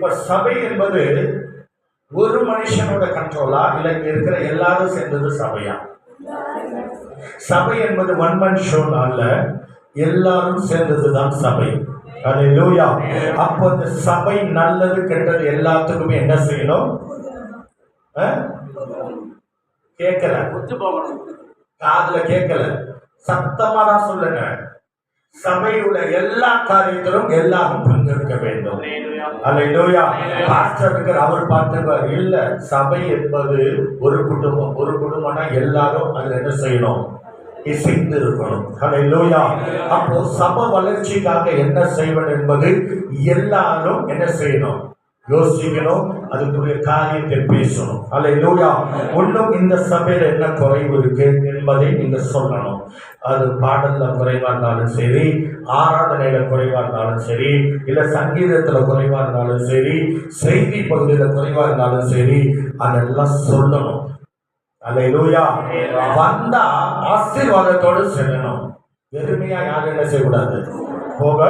இப்ப சபை என்பது ஒரு மனுஷனோட கண்ட்ரோலா இல்ல இருக்கிற எல்லாரும் சேர்ந்தது சபையா? சபை என்பது ஒன் மன் ஷோ அல்ல, எல்லாரும் சேர்ந்ததுதான் சபை. அல்லேலூயா. அப்போ இந்த சபை நல்லது கெட்டது எல்லாத்துக்குமே என்ன செய்யணும்? கேட்கல, காதுல கேட்கல, சத்தமா தான் சொல்லுங்க. சபையுள்ள எல்லா காரியத்திலும் எல்லாரும் பங்கெடுக்க வேண்டும். அல்லேலூயா. பாஸ்டர் அவர் பார்த்துவார் இல்ல, சபை என்பது ஒரு குடும்பம். ஒரு குடும்பம்னா எல்லாரும் அதுல என்ன செய்யணும்? இசைந்து இருக்கணும். அல்லேலூயா. அப்போ சபை வளர்ச்சிக்காக என்ன செய்வது என்பது எல்லாரும் என்ன செய்யணும்? யோசிக்கணும், அதுக்குரிய காரியத்தை பேசணும். அல்லேலூயா. இன்னும் இந்த சபையில என்ன குறைவு இருக்கு என்பதை நீங்க சொல்லணும். அது பாடல்ல குறைவா இருந்தாலும் சரி, ஆராதனையில குறைவா இருந்தாலும் சரி, இல்ல சங்கீதத்துல குறைவா இருந்தாலும் சரி, செய்தி பகுதியில குறைவா இருந்தாலும் சரி, அதெல்லாம் சொல்லணும். அல்லேலூயா. வந்தா ஆசீர்வாதத்தோடு செல்லணும். வெறுமையா யாரும் என்ன செய்யக்கூடாது? போக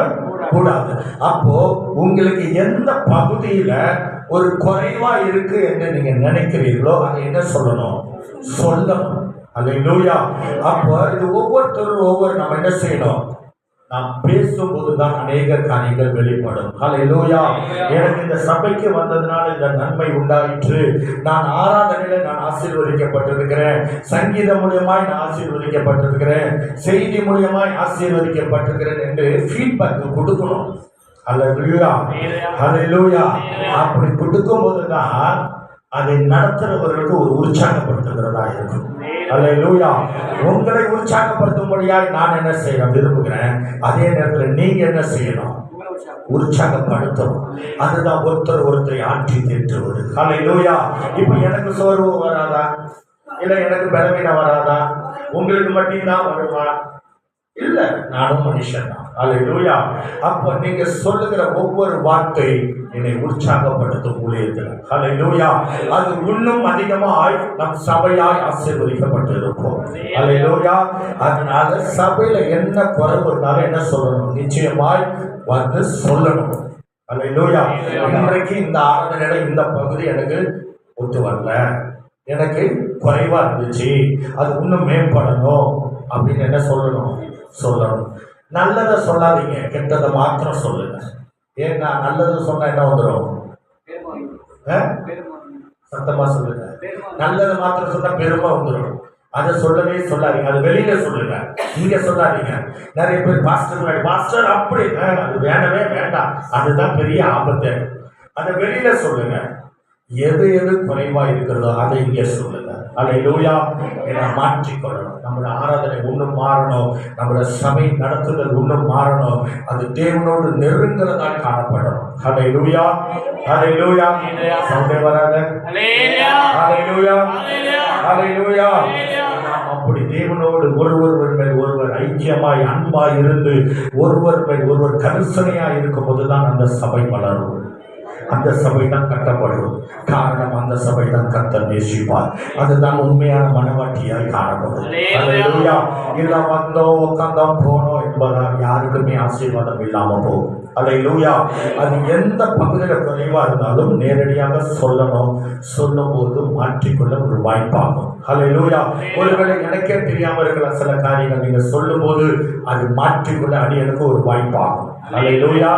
கூடாது. அப்போ உங்களுக்கு எந்த பகுதியில ஒரு குறைவா இருக்கு என்று நீங்க நினைக்கிறீர்களோ அதை என்ன சொல்லணும்? சொல்லணும். அல்லேலூயா. அப்போ இது ஒவ்வொருத்தரும் ஒவ்வொரு நம்ம என்ன செய்யணும்? நாம் பேசும்போதுதான் அநேக காரியங்கள் வெளிப்படும். அல்லேலூயா. எனக்கு இந்த சபைக்கு வந்ததுனால இந்த நன்மை உண்டாயிற்று, நான் ஆராதனையில நான் ஆசீர்வதிக்கப்பட்டிருக்கிறேன், சங்கீதம் மூலியமாய் நான் ஆசீர்வதிக்கப்பட்டிருக்கிறேன், செய்தி மூலியமாய் ஆசீர்வதிக்கப்பட்டிருக்கிறேன் என்று ஃபீட்பேக் கொடுக்கணும். அல்லேலூயா. அல்லேலூயா. அப்படி கொடுக்கும் போதுதான் அதை நடத்துறவர்களுக்கு ஒரு உற்சாகப்படுத்துகிறதா இருக்கும். அல்லேலூயா. உங்களை உற்சாகப்படுத்தும்படியாய் நான் என்ன செய்ய விரும்புகிறேன், அதே நேரத்தில் நீங்க என்ன செய்யணும்? உற்சாகப்படுத்தணும். அதுதான் ஒருத்தரை ஆற்றி தேற்றுவது. அல்லேலூயா. இப்ப எனக்கு சோர்வு வராதா? இல்ல எனக்கு பலவீனம் வராதா? உங்களுக்கு மட்டும்தான் வருமா? இல்ல, நானும் மனுஷன் தான். அல்லேலூயா. அப்ப நீங்க சொல்லுகிற ஒவ்வொரு வார்த்தை என்னை உற்சாகப்படுத்தும் ஊழியத்தில். அல்லேலூயா. அது இன்னும் அதிகமாய் நம் சபையாய் ஆசீர்வதிக்கப்பட்டு இருக்கும். அல்லேலூயா. அதனால சபையில என்ன குறைவு இருந்தாலும் என்ன சொல்லணும்? நிச்சயமாய் வந்து சொல்லணும். அல்லேலூயா. இன்றைக்கு இந்த ஆராதனையில இந்த பகுதி எனக்கு ஒத்து வரல, எனக்கு குறைவா இருந்துச்சு, அது இன்னும் மேம்படணும் அப்படின்னு என்ன சொல்லணும்? சொல்லணும். நல்லதை சொல்லாதீங்க, கெட்டதை மாத்திரம் சொல்லுங்க. ஏன்னா நல்லது சொன்னா என்ன வந்துடும்? சத்தமா சொல்லுங்க. நல்லது மாத்திரம் சொன்னா பெருமை வந்துடும். அதை சொல்லவே சொல்லாதீங்க. அது வெளியில சொல்லுங்க, இங்க சொல்லாதீங்க. நிறைய பேர் பாஸ்டர் அப்படி, அது வேணவே வேண்டாம், அதுதான் பெரிய ஆபத்து. அதை வெளியில சொல்லுங்க. எது எது குறைவா இருக்கிறதோ அதை இங்கே சொல்லுங்க. அல்லேலூயா. என மாற்றிக்கொள்ளணும். நம்முடைய ஆராதனை இன்னும் மாறணும், நம்முடைய சபை நடத்துதல் இன்னும் மாறணும், அது தேவனோடு நெருங்குறதாய் காணப்படணும். அல்லேலூயா. அல்லேலூயா. சண்டை வராத. அல்லேலூயா. அல்லேலூயா. அப்படி தேவனோடு ஒருவர் மேல் ஒருவர் ஐக்கியமாய் அன்பாய் இருந்து ஒருவர் மேல் ஒருவர் கரிசனையாய் இருக்கும் போதுதான் அந்த சபை வளரும், அந்த சபை தான் கட்டப்படும். காரணம், அந்த சபை தான் கர்த்தர் நேசிப்பார். அதுதான் உண்மையான மனவாட்டியாய் காணப்படும். அல்லேலூயா. இல்ல வந்தோம் உட்கார்ந்தோம் போனோம் என்பதால் யாருக்குமே ஆசீர்வாதம் இல்லாம போகும். அல்லேலூயா. அது எந்த பகுதியில குறைவா இருந்தாலும் நேரடியாக சொல்லணும். சொல்லும் போது மாற்றிக்கொள்ள ஒரு வாய்ப்பாகும். அல்லேலூயா. ஒருவேளை எனக்கே தெரியாம இருக்கிற சில காரியங்கள் நீங்க சொல்லும் போது அது மாற்றிக்கொள்ள அடியனுக்கு ஒரு வாய்ப்பாகும். அல்லேலூயா.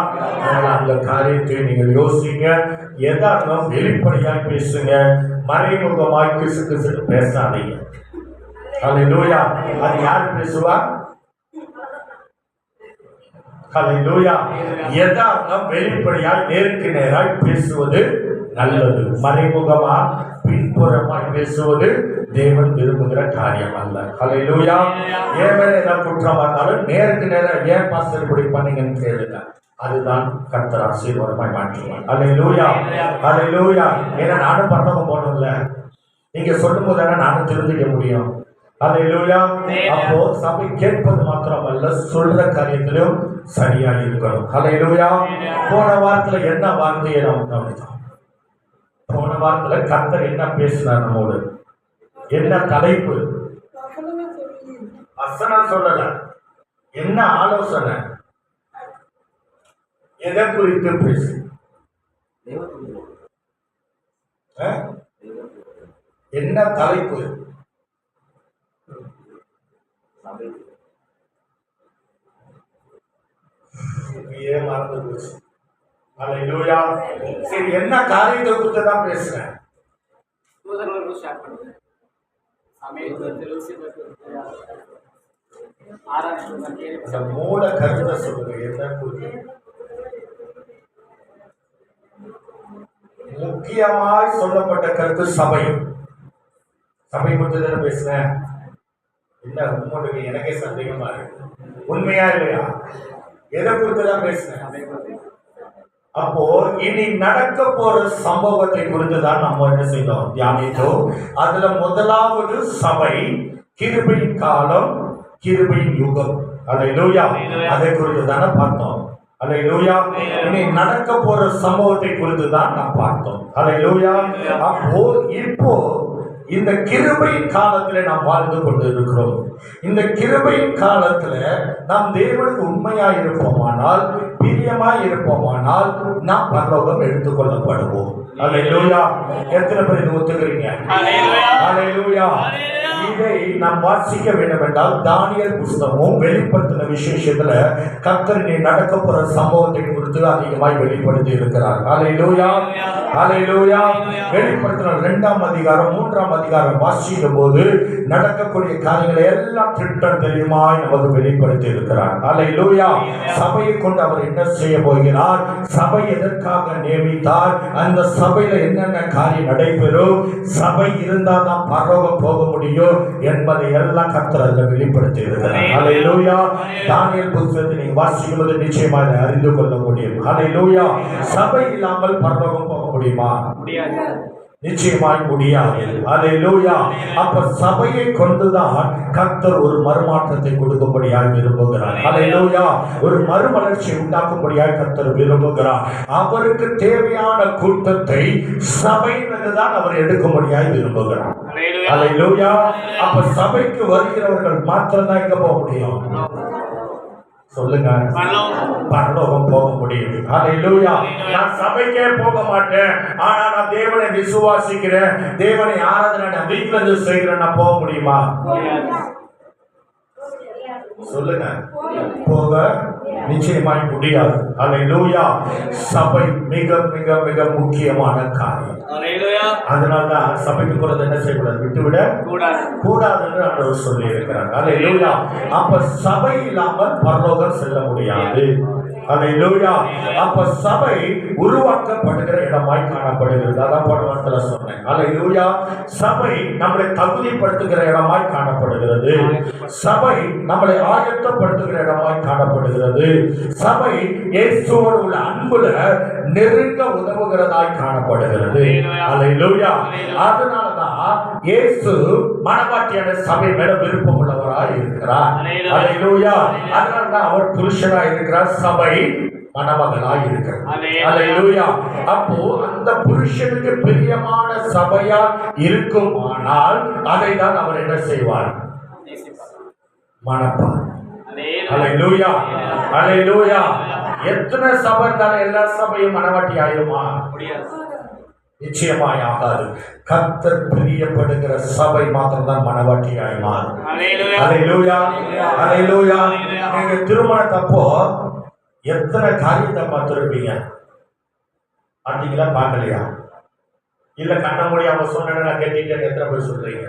அந்த காரியத்தை நீங்கள் யோசிங்க. எதாலும் வெளிப்படையாய் பேசுங்க, மறைமுகமாய் கிசு பேசாதீங்க. அல்லேலூயா. அது யார் பேசுவா? அல்லேலூயா. எதாலும் வெளிப்படையாய் நேருக்கு நேராய் பேசுவது நல்லது. மறைமுகமா பின்புறமாய் பேசுவது தேவன் விரும்புகிற காரியம் அல்ல. அல்லேலூயா. ஏன் மேல ஏதாவது குற்றமா இருந்தாலும் நேருக்கு நேரம் ஏன் பாஸ்டர் இப்படி பண்ணீங்கன்னு கேளுங்க. அதுதான் கர்த்தர் ஆசீர்வாதமாய் மாற்றுவார். அல்லேலூயா. அல்லேலூயா. ஏன்னா நானும் பரலோகம் போகணும்ல, நீங்க சொல்லும் போது நானும் தெரிஞ்சுக்க முடியும். அல்லேலூயா. அப்போ சபை கேட்பது மாத்திரமல்ல, சொல்ற காரியத்திலும் சரியா இருக்கணும். அல்லேலூயா. போன வாரத்துல என்ன வார்த்தையை நாம் கவனித்தோம்? போன வாரத்துல கர்த்தர் என்ன பேசினார் நம்மோடு? என்ன தலைப்பு? வசனம் சொல்லல, என்ன ஆலோசனை, எதை குறித்து பேசு? என்ன தலைப்பு? மறந்து போச்சு. அல்லேலூயா. சரி, என்ன காரியத்தை குறித்து தான் பேசுறேன்? மூல கருத்தை சொல்லுங்க. என்ன குறித்து முக்கியமாய் சொல்லப்பட்ட கருத்து? சபை. சபை குறித்து தானே பேசுறேன். என்ன உங்களுக்கு எனக்கே சந்தேகமா இருக்கு. உண்மையா இல்லையா? எதை குறித்து தான் பேசுறேன்? அப்போ இனி நடக்க போற சம்பவத்தை குறித்து தான் நம்ம என்ன செய்தோம்? தியானித்தோம். அதுல முதலாவது சபை, கிருபையின் காலம், கிருபையின் யுகம். அல்லேலூயா. அதை குறித்து தானே பார்த்தோம். அல்லேலூயா. இனி நடக்க போற சம்பவத்தை குறித்து தான் நாம் பார்த்தோம். அல்லேலூயா. அப்போ இப்போ இந்த கிருபையின் காலத்துல நாம் வாழ்ந்து கொண்டு இருக்கிறோம். இந்த கிருபையின் காலத்துல நாம் தேவனுக்கு உண்மையா இருப்போமானால், பிரியமாய் இருப்போமானால் நாம் பரலோகம் எடுத்துக்கொள்ளப்படுவோம். அல்லேலூயா. எத்தனை பேர் இதை ஒத்துக்கிறீங்க? அல்லேலூயா. இதை நாம் வாசிக்க வேண்டும் என்றால் தானியேல் புஸ்தகமும் வெளிப்படுத்தின விசேஷத்துல கர்த்தர் நீ நடக்க போற சம்பவத்தை குறித்து அதிகமாய் வெளிப்படுத்தி இருக்கிறார். அல்லேலூயா. அல்லேலூயா. வெளிப்படுத்தின 2ஆம் அதிகாரம் 3ஆம் அதிகாரம் வாசிக்கும் போது நடக்கக்கூடிய காரியங்களை எல்லாம் திட்டம் தெரியுமாய் நமக்கு வெளிப்படுத்தி இருக்கிறார். அல்லேலூயா. சபையை கொண்டு அவர் என்ன செய்ய போகிறார், சபை எதற்காக நியமித்தார், அந்த சபையில என்னென்ன காரியம் நடைபெறும், சபை இருந்தால் தான் பரலோகம் போக முடியும் என்பதை எல்லாம் கர்த்தர் அதில் வெளிப்படுத்தி இருக்கிறார். அல்லேலூயா. தானியேல் புத்தகத்தை நீங்க வாசிக்கும் போது நிச்சயமாக அறிந்து கொள்ள முடியும். அல்லேலூயா. சபை இல்லாமல் பரலோகம் போக முடியுமா? முடியாது. நிச்சயமாய் முடியாது. அல்லேலூயா. அப்ப சபையை கொண்டுதான் கர்த்தர் ஒரு மறுமாற்றத்தை கொடுக்கும்படியாக விரும்புகிறார். அல்லேலூயா. ஒரு மறுமலர்ச்சி உண்டாக்கும்படியாக கர்த்தர் விரும்புகிறார். அவருக்கு தேவையான கூட்டத்தை சபையிலிருந்துதான் அவர் எடுக்கும்படியாக விரும்புகிறார். அல்லேலூயா. அப்ப சபைக்கு வருகிறவர்கள் மாத்திரம் தான் எங்க போக முடியும்? சொல்லுங்க. பரலோகம் போக முடியும். அல்லேலூயா. நான் சபைக்கே போக மாட்டேன், ஆனா நான் தேவனை விசுவாசிக்கிறேன், தேவனை ஆராதனை நான் வீட்டுல இருந்து செய்கிறேன், நான் போக முடியுமா? சொல்லுங்க. போக நிச்சயமாய் முடியாது. அல்லேலூயா. சபை மிக மிக மிக முக்கியமான காரியம். அதனால்தான் சபைக்கு போறது என்ன செய்யக்கூடாது? விட்டுவிட கூடாது என்று ஆண்டவர் சொல்லி இருக்கிறார். அல்லேலூயா. அப்ப சபை இல்லாமல் பரலோகம் செல்ல முடியாது. அல்லேலூயா. அப்ப சபை உருவாக்கப்படுகிற இடமாய் காணப்படுகிறது. அதான் படத்துல சொன்னேன். அல்லேலூயா. சபை நம்மளை தகுதிப்படுத்துகிற இடமாய் காணப்படுகிறது. சபை நம்மளை ஆயத்தப்படுத்துகிற இடமாய் காணப்படுகிறது. சபை இயேசுவோடு உள்ள அன்புல நெருங்க உதவுகிறதாய் காணப்படுகிறது. அல்லேலூயா. அதனாலதான் இயேசு மணவாட்டியான சபை மேல விருப்பம் உள்ளவராய் இருக்கிறார். அல்லேலூயா. அதனாலதான் அவர் புருஷனாய் இருக்கிறார், சபை மணமகளாய் இருக்கிறார். அல்லேலூயா. அப்போ அந்த புருஷனுக்கு பிரியமான சபையா இருக்குமானால் அதை தான் அவர் என்ன செய்வார்? மணப்பார். அல்லேலூயா. அல்லேலூயா. எத்தனை சபை இருந்தாலும் எல்லா சபையும் மணவாட்டி ஆயிருமா? நிச்சயமாய் ஆகாது. கர்த்தர் பிரியப்படுகிற சபை மாத்திரம் தான் மணவாட்டியாய் மாறும். அல்லேலூயா. அல்லேலூயா. நீங்க திருமணத்தப்போ எத்தனை காரியத்தை பார்த்துருப்பீங்க? பார்த்தீங்களா? பார்க்கலையா? இல்ல கண்ண முடியாம சொன்ன கேட்டீங்கன்னு எத்தனை பேர் சொல்றீங்க?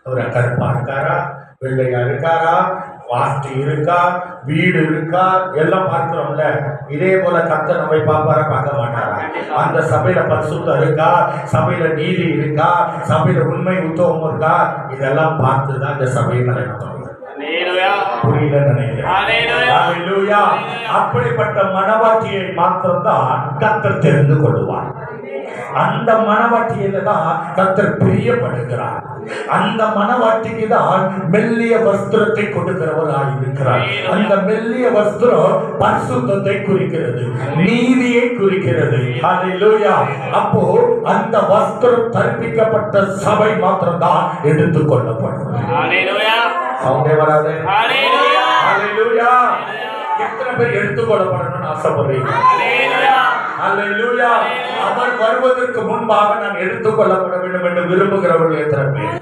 அவர் கருப்பா இருக்காரா, வெள்ளையா இருக்காரா, வாஸ்து இருக்கா, வீடு இருக்கா, எல்லாம் பார்க்கிறோம்ல. இதே போல கர்த்தர் நம்மை பார்ப்பாரா, பார்க்க மாட்டாரா? அந்த சபையில பரிசுத்தம் இருக்கா, சபையில நீதி இருக்கா, சபையில உண்மை உத்தவம் இருக்கா, இதெல்லாம் பார்த்துதான் இந்த சபையை நடத்தணும். புரியல நினைக்கிறேன். அப்படிப்பட்ட மணவாட்டியை மாத்திரம்தான் கர்த்தர் தெரிந்து கொள்வார். அந்த மணவாட்டியில தான் கர்த்தர் பிரியப்படுகிறார். அந்த மணவாட்டிக்கு தான் மெல்லிய வஸ்திரத்தை கொடுக்கிறவராய் இருக்கிறார். அந்த மெல்லிய வஸ்திரம் பரிசுத்தத்தை குறிக்கிறது, நீதியை குறிக்கிறது. அல்லேலூயா. அப்போ அந்த வஸ்திரம் தரிப்பிக்கப்பட்ட சபை மாத்திரம் தான் எடுத்துக் கொள்ளப்படும். சவுண்டே வராது. அல்லேலூயா. எத்தனை பேர் எடுத்துக்கொள்ளப்படணும்னு ஆசைப்படுறீங்க? அல்லேலூயா. அவர் வருவதற்கு முன்பாக நான் எடுத்துக்கொள்ளப்பட வேண்டும் என்று விரும்புகிறவர்கள் எத்தனை பேர்?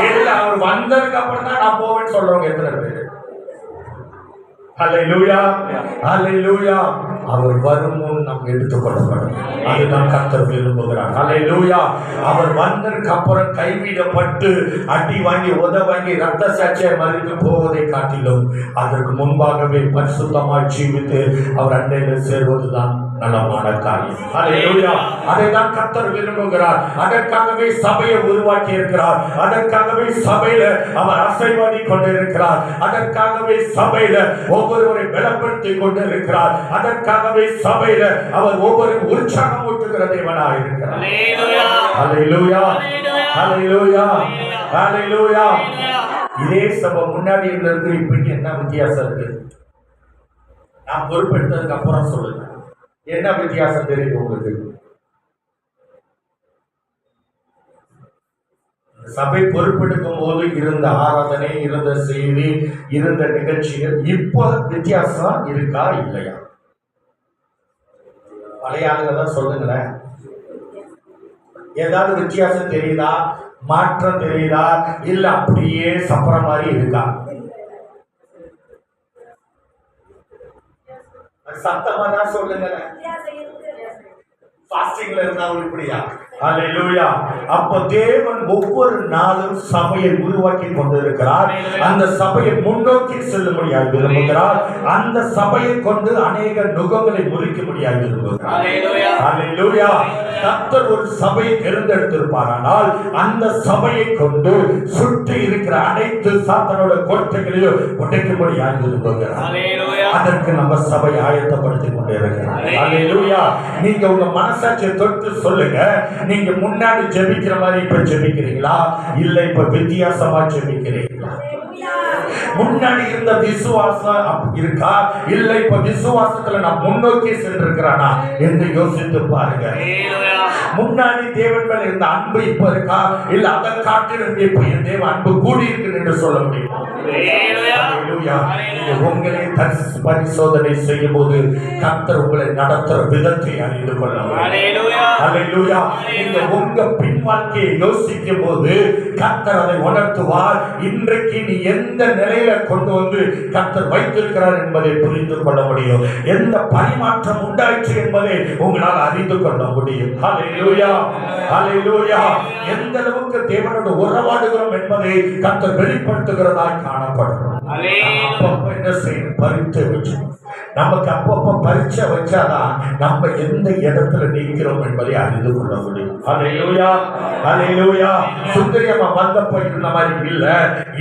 இல்ல அவர் வந்ததுக்கு அப்புறம் தான் நான் போவேன்னு சொல்றவங்க எத்தனை பேர்? அல்லேலூயா, அல்லேலூயா. அவர் வரும் முன் நாம் எடுத்துக்கொள்ளப்படும். அதுதான் கர்த்தர் விரும்புகிறார். அல்லேலூயா. அவர் வந்ததுக்கு அப்புறம் கைவிடப்பட்டு அடி வாங்கி உத வாங்கி ரத்த சாட்சியை மறித்து போவதை காட்டிலும் அதற்கு முன்பாகவே பரிசுத்தமாய் ஜீவித்து அவர் அண்டையில் சேர்வதுதான் நலமான காரியம். அல்லேலூயா. அதைதான் கர்த்தர் விரும்புகிறார். அதற்காகவே சபையை உருவாக்கி இருக்கிறார். அதற்காகவே சபையில அவர் அசைவாடி கொண்டிருக்கிறார். அதற்காகவே சபையில ஒவ்வொருவரை பலப்படுத்தி கொண்டிருக்கிறார். அதற்காகவே சபையில அவர் ஒவ்வொரு உற்சாகம் ஊட்டுகிற தேவனாக இருக்கிறார். அல்லேலூயா, அல்லேலூயா, அல்லேலூயா. இதே சபை முன்னாடி இருந்தது இப்படி என்ன வித்தியாசம் இருக்கு? நான் பொறுப்பெடுத்ததுக்கு அப்புறம் சொல்லுங்க, என்ன வித்தியாசம் தெரியுது உங்களுக்கு? சபை பொறுப்பெடுக்கும் போது இருந்த ஆராதனை, இருந்த செய்தி, இருந்த நிகழ்ச்சிகள் இப்போ வித்தியாசம் இருக்கா இல்லையா? பழைய ஆளுங்க தான் சொல்லுங்களேன். ஏதாவது வித்தியாசம் தெரியுதா? மாற்றம் தெரியுதா? இல்ல அப்படியே சப்பர மாதிரி இருக்கா? சத்தமா தான் சொல்லுங்களேன். ஃபாஸ்டிங்ல இருந்தாலும் இப்படியா? அல்லேலூயா. அப்ப தேவன் ஒவ்வொரு நாளும் சபையை உருவாக்கி கொண்டிருக்கிறார். அந்த சபையை முன்னோக்கி செல்லும்படியாக விரும்புகிறார். அந்த சபையை கொண்டு அநேக நுகங்களை முறிக்க முடியாது விரும்புகிறார். அல்லேலூயா. கர்த்தர் ஒரு சபையை தேர்ந்தெடுத்திருப்பாரானால் அந்த சபையை கொண்டு சுற்றி இருக்கிற அனைத்து சாத்தானோட கோட்டைகளையும் உடைக்கும்படியாக விரும்புகிறார். அதற்கு நம்ம சபை ஆயத்தப்படுத்திக் கொண்டிருக்கிறோம். அல்லேலூயா. நீங்க உங்க மனசாட்சியை தொட்டு சொல்லுங்க, நீங்க முன்னாடி ஜெபிக்கிற மாதிரி இப்ப ஜெபிக்கிறீங்களா? இல்ல இப்ப வித்தியாசமா ஜெபிக்கிறீங்களா? முன்னாடி இருந்த விசுவாசம் இருக்கா? இல்ல இப்ப விசுவாசத்துல நான் முன்னோக்கி சென்றிருக்கிறானா என்று யோசித்து பாருங்க. முன்னாடி தேவன் மேல இருந்த அன்பு இப்ப இருக்கா? இல்ல அதை காட்டிலும் இப்ப என் தேவ அன்பு கூடி இருக்கு என்று சொல்ல முடியுமா? உங்களை பரிசோதனை செய்யும் போது கர்த்தர் உங்களை நடத்துற விதத்தை அறிந்து கொள்ளலாம். உங்க பின் வாழ்க்கையை யோசிக்கும் போது கர்த்தர் அதை உணர்த்துவார். இன்றைக்கு நீ எந்த நிலையில கொண்டு வந்து கர்த்தர் வைத்திருக்கிறார் என்பதை புரிந்து கொள்ள முடியும். எந்த பரிமாற்றம் உண்டாயிற்று என்பதை உங்களால் அறிந்து கொள்ள முடியும். ஹல்லேலூயா, ஹல்லேலூயா. எந்த அளவுக்கு தேவனோடு உறவாடுகிறோம் என்பதை கர்த்தர் வெளிப்படுத்துகிறதாய் காணப்படும். அப்பப்ப என்ன செய்யணும்? பரீட்சை வச்சு நமக்கு அப்பப்ப பரீட்சை வச்சாதான் நம்ம எந்த இடத்துல நிற்கிறோம் என்பதை அறிந்து கொள்ள முடியும். ஹல்லேலூயா, ஹல்லேலூயா. சுந்தரியம்மா வந்தப்ப இருந்த மாதிரி இல்ல,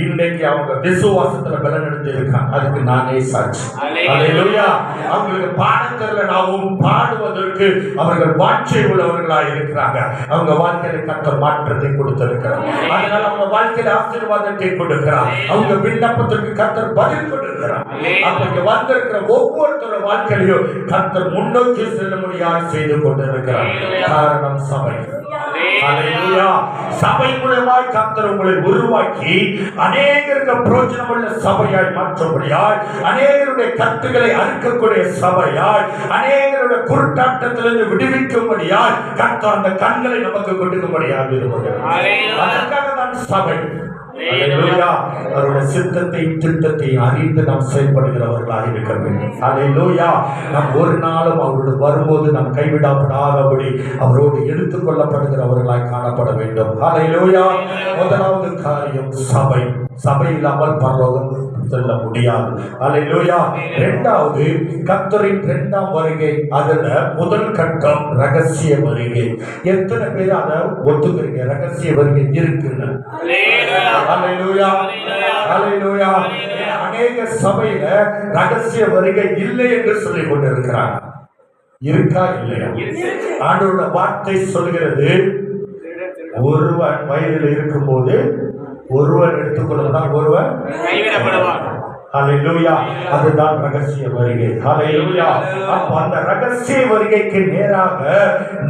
இன்னைக்கு அவங்க விசுவாசத்துல பலனடைந்து இருக்காங்க. அதுக்கு நானே சாட்சி. ஹல்லேலூயா. அவங்களுக்கு பாடத்துல நாமும் பாடுவதற்கு அவர்கள் வாஞ்சை உள்ளவர்களாக இருக்கிறாங்க. அவங்க வாழ்க்கையில கர்த்தர் மாற்றத்தை கொடுத்திருக்கிறார். அதனால அவங்க வாழ்க்கையில ஆசீர்வாதத்தை கொடுக்கிறார். அவங்க விண்ணப்பத்திற்கு கர்த்தர் பதில் கொடுக்கிறார். அப்ப இங்க வந்திருக்கிற ஒவ்வொருத்தர வாழ்க்கையிலும் கர்த்தர் முன்னோக்கி செல்ல முடியாது செய்து கொண்டிருக்கிறார். காரணம் சபை. அல்லேலூயா. சபை மூலமாய் கர்த்தர் உங்களை உருவாக்கி அநேகருக்கு பிரயோஜனமுள்ள சபையாய் மாற்றும்படியாய், அநேகருடைய கட்டுகளை அறுக்கக்கூடிய சபையாய், அநேகருடைய குருட்டாட்டத்திலிருந்து விடுவிக்கும்படியாய் கர்த்தர் அந்த கண்களை நமக்கு கொடுக்கும்படியாக விரும்புகிறார். அதற்காக தான் சபை. அல்லேலூயா. அவருடைய சித்தத்தை திட்டத்தை அறிந்து நாம் செயல்படுகிறவர்களாக இருக்க வேண்டும். அல்லேலூயா. நாம் ஒரு நாளும் அவரோடு வரும்போது நாம் கைவிடப்படாதபடி அவரோடு எடுத்துக் கொள்ளப்படுகிறவர்களாய் காணப்பட வேண்டும். அல்லேலூயா. முதலாவது காரியம் சபை. சபை இல்லாமல் பரலோகம் செல்ல முடியாது. அல்லேலூயா. இரண்டாவது கர்த்தரின் இரண்டாம் வருகை. அதுல முதல் கட்டம் ரகசிய வருகை. எத்தனை பேர் அதை ஒத்துக்கிறீங்க? ரகசிய வருகை இருக்குன்னு. அல்லேலூயா, அல்லேலூயா. அநேக சபையில ரகசிய வருகை இல்லை என்று சொல்லிக் கொண்டிருக்கிறாங்க. இருக்கா இல்லையா? ஆண்டவருடைய வார்த்தை சொல்கிறது, ஒருவன் வயதில் இருக்கும் போது ஒருவன் எடுத்துக்கொள்வதால் ஒருவன் கைவிடப்படுவான். ஹல்லேலூயா. அதுதான் ரகசிய வருகை. ஹல்லேலூயா. அப்ப அந்த ரகசிய வருகைக்கு நேராக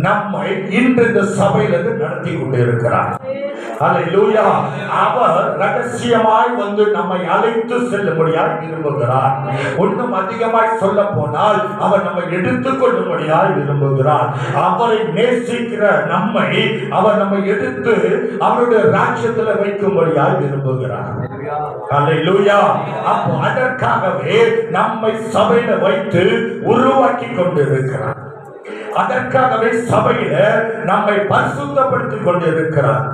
நம்மை இன்று இந்த சபையிலிருந்து நடத்தி கொண்டிருக்கிறார். ஹல்லேலூயா. அவர் ரகசியமாய் வந்து நம்மை அழைத்து செல்லும்படியாய் விரும்புகிறார். இன்னும் அதிகமாய் சொல்ல போனால் அவர் நம்மை எடுத்துக் கொள்ளும்படியாய் விரும்புகிறார். அவரை நேசிக்கிற நம்மை அவர் நம்மை எடுத்து அவருடைய ராஜ்யத்தில் வைக்கும்படியாய் விரும்புகிறார். ஹல்லேலூயா. அப்போ அதற்காகவே நம்மை சபையில வைத்து உருவாக்கி கொண்டிருக்கிறார். அதற்காகவே சபையில நம்மை பரிசுத்தப்படுத்திக் கொண்டிருக்கிறார்.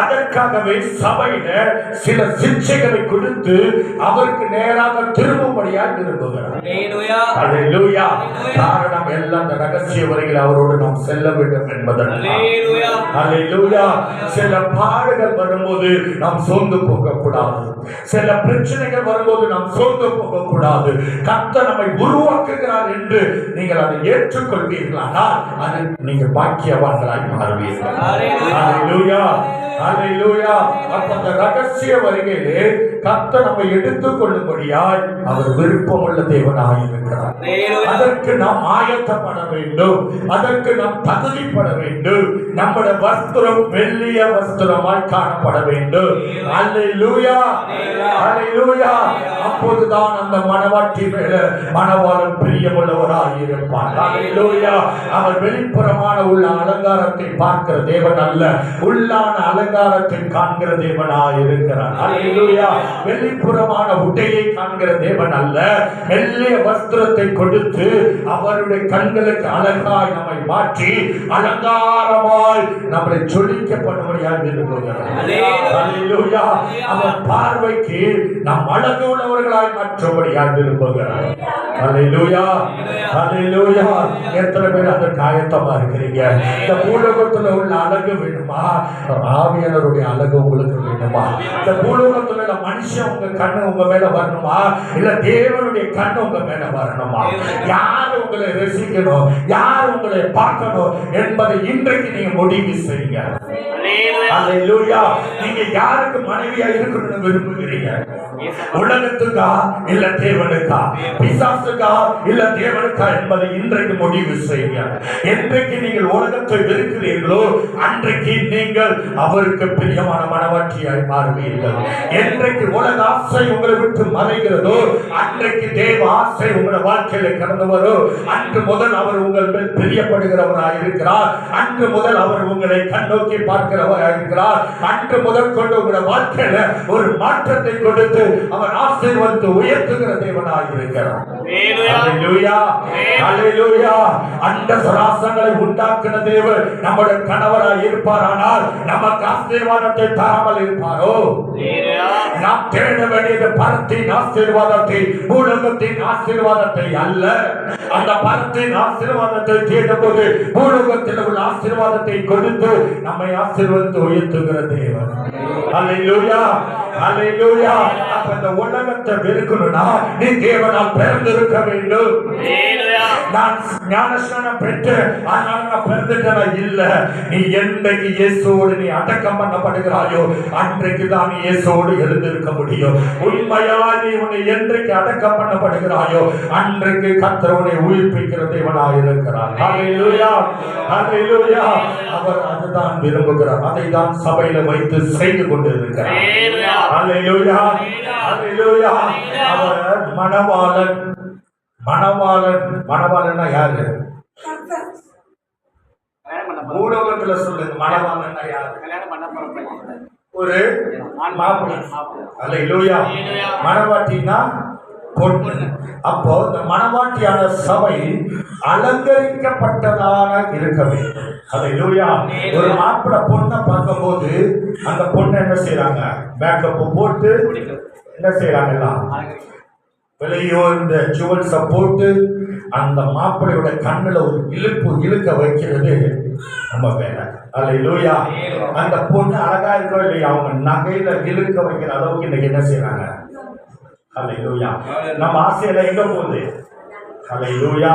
அதற்காகவே சபையில சில சிக்ஷைகளை கொடுத்து அவருக்கு நேராக திரும்பும்படியாக விரும்புகிறார். ஹல்லேலூயா. காரணம் எல்லாம் அந்த ரகசிய வரையில் அவரோடு நாம் செல்ல வேண்டும் என்பதற்கு. ஹல்லேலூயா. சில பாடுகள் வரும்போது நாம் சோர்ந்து போகக்கூடாது. சில பிரச்சனைகள் வரும்போது நாம் சோர்ந்து போகக்கூடாது. கர்த்தர் நம்மை உருவாக்குகிறார் என்று நீங்கள் அதை ஏற்றுக்கொள்வீர்களானால் அது நீங்கள் பாக்கியவான்களாய் மாறுவீர்கள். ஹல்லேலூயா. ஹல்லேலூயா. அப்ப அந்த ரகசிய வருகையிலே கர்த்தர் நம்மை எடுத்துக் கொள்ளும்படியாய் அவர் விருப்பமுள்ள தேவனாய் இருக்கிறார். அதற்கு நாம் ஆயத்தப்பட வேண்டும். அதற்கு நாம் தகுதிப்பட வேண்டும். நம்முடைய வஸ்திரம் வெள்ளிய வஸ்திரமாய் காணப்பட வேண்டும். ஹல்லேலூயா. ஹல்லேலூயா. அப்போதுதான் அந்த மணவாட்டி மேல மணவாளன் பிரியமுள்ளவராய் இருப்பார். ஹல்லேலூயா. அவர் வெளிப்புறமான உள்ள அலங்காரத்தை பார்க்கிற தேவன் அல்ல, உள்ளான அலங்காரத்தை காண்கிற தேவனாய் இருக்கிறார். ஹல்லேலூயா. வெளிப்புறமான உடையை காண்கிற தேவன் அல்ல, மெல்லிய வஸ்திரத்தை கொடுத்து அவருடைய கண்களுக்கு அழகாய் நம்மை மாற்றி அலங்காரமாய் நம்மளை ஜொலிக்கப்படும்படியாக விரும்புகிறார். ஹல்லேலூயா. அவர் பார்வைக்கு நாம் அழகு உள்ளவர்களாய் மாற்றும்படியாக விரும்புகிறார். ஹல்லேலூயா. ஹல்லேலூயா. எத்தனை பேர் அதற்கு ஆயத்தமா இருக்கிறீங்க? இந்த பூலோகத்துல உள்ள அழகு வேணுமா? ஆவியானவருடைய அழகு உங்களுக்கு வேணுமா? இந்த பூலோகத்துல மனுஷன் உங்க கண்ணு உங்க மேல வரணுமா? இல்ல தேவனுடைய கண்ணு உங்க மேல வரணுமா? யார் உங்களை ரசிக்கணும், யார் உங்களை பார்க்கணும் என்பதை இன்றைக்கு நீங்க முடிவு செய்யுங்க. ஹல்லேலூயா. நீங்க யாருக்கு மனைவியா இருக்கணும்னு விரும்புகிறீங்க? உலகத்துக்கா இல்ல தேவனுக்கா? பிசாசுக்கா இல்ல தேவனுக்கா என்பதை இன்றைக்கு முடிவு செய்யுங்க. என்றைக்கு நீங்கள் உலகத்தை வெறுக்கிறீர்களோ அன்றைக்கு நீங்கள் அவருக்கு பிரியமான மனவாட்டியாய் மாறுவீர்கள். என்றைக்கு உலக ஆசை உங்களை விட்டு மறைகிறதோ அன்றைக்கு தேவ ஆசை உங்களுடைய வாழ்க்கையில கடந்து வரும். அன்று முதல் அவர் உங்கள் மேல் பிரியப்படுகிறவராய் இருக்கிறார். அன்று முதல் அவர் உங்களை கண்ணோக்கி பார்க்கிறவராய் இருக்கிறார். அன்று முதல் கொண்டு உங்களுடைய வாழ்க்கையில ஒரு மாற்றத்தை கொடுத்து அவர் ஆசீர்வதித்து உயர்த்துகிற தேவனாய் இருக்கிறார். ஹல்லேலூயா. ஹல்லேலூயா. அந்த சராசங்களை உண்டாக்கின தேவன் நம்முடைய கணவராய் இருப்பாரானால் நமக்கு ஆசீர்வாதத்தை தராமல் இருப்பாரோ? நாம் தேட வேண்டியது பரத்தின் ஆசீர்வாதத்தை, பூலோகத்தின் ஆசீர்வாதத்தை அல்ல. அந்த பரத்தின் ஆசீர்வாதத்தை தேடும் போது பூலோகத்தில் உள்ள ஆசீர்வாதத்தை கொடுத்து நம்மை ஆசீர்வதித்து உயர்த்துகிற தேவன். ஹல்லேலூயா. ஹல்லேலூயா. அப்ப இந்த உலகத்தை வெறுக்கணும்னா நீ தேவனால் பிறந்திருக்க வேண்டும். நான் ஞானஸ்நானம் பெற்று அதனால நான் பிறந்துட்டேன் இல்ல. நீ என்றைக்கு இயேசுவோடு நீ அடக்கம் பண்ணப்படுகிறாயோ அன்றைக்கு தான் நீ இயேசுவோடு எழுந்திருக்க முடியும். உண்மையா நீ உன்னை என்றைக்கு அடக்கம் பண்ணப்படுகிறாயோ அன்றைக்கு கர்த்தர் உன்னை உயிர்ப்பிக்கிற தேவனாய் இருக்கிறார். ஹல்லேலூயா. ஹல்லேலூயா. அவர் அதுதான் விரும்புகிறார். அதை தான் சபையில வைத்து செய்து கொண்டிருக்கிறார். ஹல்லேலூயா. ஹல்லேலூயா. அவர் மணவாளன். மணவாளன். மணவாளன்னா யாரு? பூலோகத்துல சொல்லுங்க. மணவாளன்னா யாரு? ஒரு மாப்பிள்ளை. ஹல்லேலூயா. மணவாட்டினா பொண்ணு. அப்போ இந்த மணவாட்டியான சபை அலங்கரிக்கப்பட்டதாக இருக்க வேண்டும். ஹல்லேலூயா. ஒரு மாப்பிள்ளை பொண்ணை பார்க்கும் போது அந்த பொண்ணு என்ன செய்யறாங்க? மேக்கப் போட்டு என்ன செய்யறாங்க? எல்லாம் வெளியோ இந்த ஜுவல்ஸை போட்டு அந்த மாப்பிள்ளையோட கண்ணுல ஒரு இழுக்க வைக்கிறது நம்ம வேலை. ஹல்லேலூயா. அந்த பொண்ணு அழகா இருக்கோ இல்லையா, அவங்க நகையில இழுக்க வைக்கிற அளவுக்கு இன்னைக்கு என்ன செய்யறாங்க? ஹல்லேலூயா. நம்ம ஆசையில எங்க போகுது? ஹல்லேலூயா.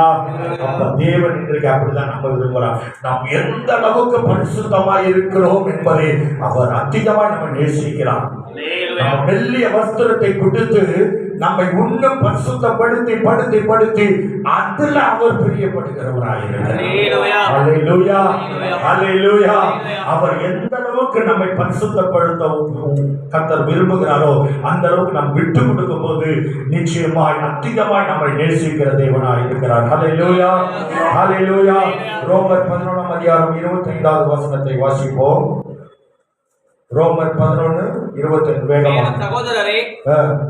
அப்ப தேவன் இன்றைக்கு அப்படிதான் நம்ம விரும்புகிறார். நாம் எந்த அளவுக்கு பரிசுத்தமாய் இருக்கிறோம் என்பதை அவர் அதிகமாய் நம்ம நேசிக்கிறார். நம்ம மெல்லிய வஸ்திரத்தை கொடுத்து நம்மை இன்னும் பரிசுத்தப்படுத்தி படுத்தி படுத்தி அதுல அவர் பிரியப்படுகிறவராயிருக்கிறார். அல்லேலூயா, அல்லேலூயா. அவர் எந்த அளவுக்கு நம்மை பரிசுத்தப்படுத்த கர்த்தர் விரும்புகிறாரோ அந்த அளவுக்கு நாம் விட்டு கொடுக்கும் போது நிச்சயமாய் அதிகமாய் நம்மை நேசிக்கிற தேவனாய் இருக்கிறார். அல்லேலூயா, அல்லேலூயா. ரோமர் 11 அதிகாரம் 25வது வசனத்தை வாசிப்போம். ரோமர் 11:25 வேகமாக. சகோதரரே,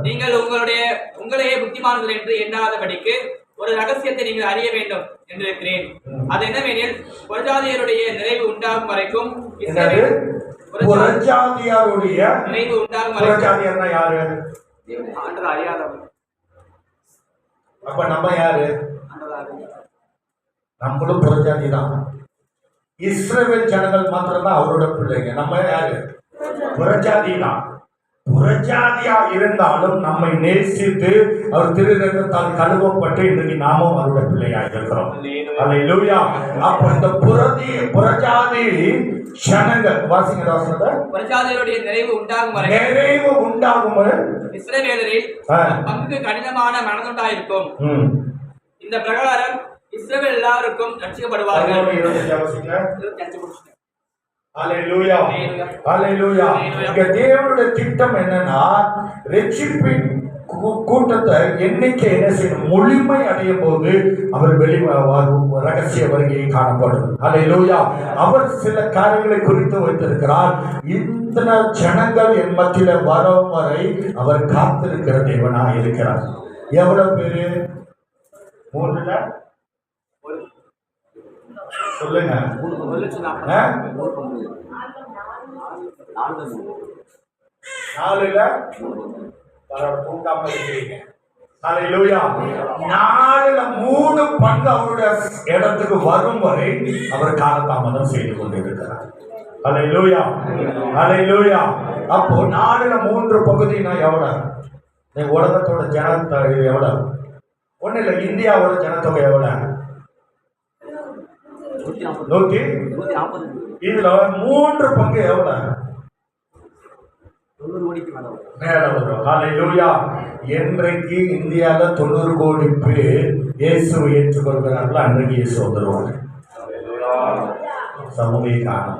நீங்கள் உங்களையே புத்திமான்கள் என்று எண்ணாதபடிக்கு ஒரு ரகசியத்தை நீங்கள் அறிய வேண்டும் என்றிருக்கிறேன். அது என்னவெனில், புறஜாதியருடைய நிறைவு உண்டாகும் வரைக்கும் புறஜாதியாருடைய நிறைவு உண்டாகும் புறஜாதியார்னா யாரு? ஆண்டவர் அறியாதவர். அப்ப நம்ம யாரு? நம்மளும் புறஜாதி தான். இஸ்ரவேல் ஜனங்கள் மாத்திரம்தான் அவரோட பிள்ளைங்க. நம்ம யாரு? புறஜாதி தான். புறஜாதியா இருந்தாலும் நம்மை நேசித்து அவர் திருரங்கத்தால் கழுவப்பட்டு இன்றைக்கு நாமும் அவருடைய பிள்ளையாக இருக்கிறோம். அல்லேலூயா. அப்ப இந்த புறஜாதி ஜனங்கள் வாசிங்க வாசனத்தை. புறஜாதியருடைய நிறைவு உண்டாகும் வரை இஸ்ரவேலரில் பங்குக்கு கடினமான மனதுண்டாயிருக்கும். இந்த பிரகாரம் இஸ்ரவேல் எல்லாருக்கும் ரட்சிக்கப்படுவார்கள். அல்லேலூயா, அல்லேலூயா. இங்க தேவனுடைய திட்டம் என்னன்னா, ரட்சிப்பின் கூட்டத்தை எண்ணிக்கை என்ன செய்யணும்? முழுமை அடையும் போது அவர் ரகசிய வருகையை காணப்படும். அல்லேலூயா. அவர் சில காரியங்களை குறித்து வைத்திருக்கிறார். இந்த ஜனங்கள் என் மத்தியில வரும் வரை அவர் காத்திருக்கிற தேவனா இருக்கிறார். எவ்வளவு பேரு? 3 சொல்லுங்க. 4ல தூக்காம இருக்கிறீங்க. அல்லேலூயா. 4ல 3 பங்கு அவருடைய இடத்துக்கு வரும் வரை அவர் காலதாமதம் செய்து கொண்டிருக்கிறார். அல்லேலூயா, அல்லேலூயா. அப்போ 4ல 3 பகுதினா எவ்வளவு? உலகத்தோட ஜனத்தொகை எவ்வளவு? ஒண்ணு இல்ல, இந்தியாவோட ஜனத்தொகை எவ்வளவு? 140. இதுல 3 பங்கு எவ்வளவு? 90 கோடிக்கு மேல வரும். அல்லேலூயா. என்றைக்கு இந்தியால 90 கோடி பேர் இயேசுவை ஏற்றுக்கொள்கிறார்களோ அன்றைக்கு இயேசு வந்துருவாங்க. சமூக காரணம்.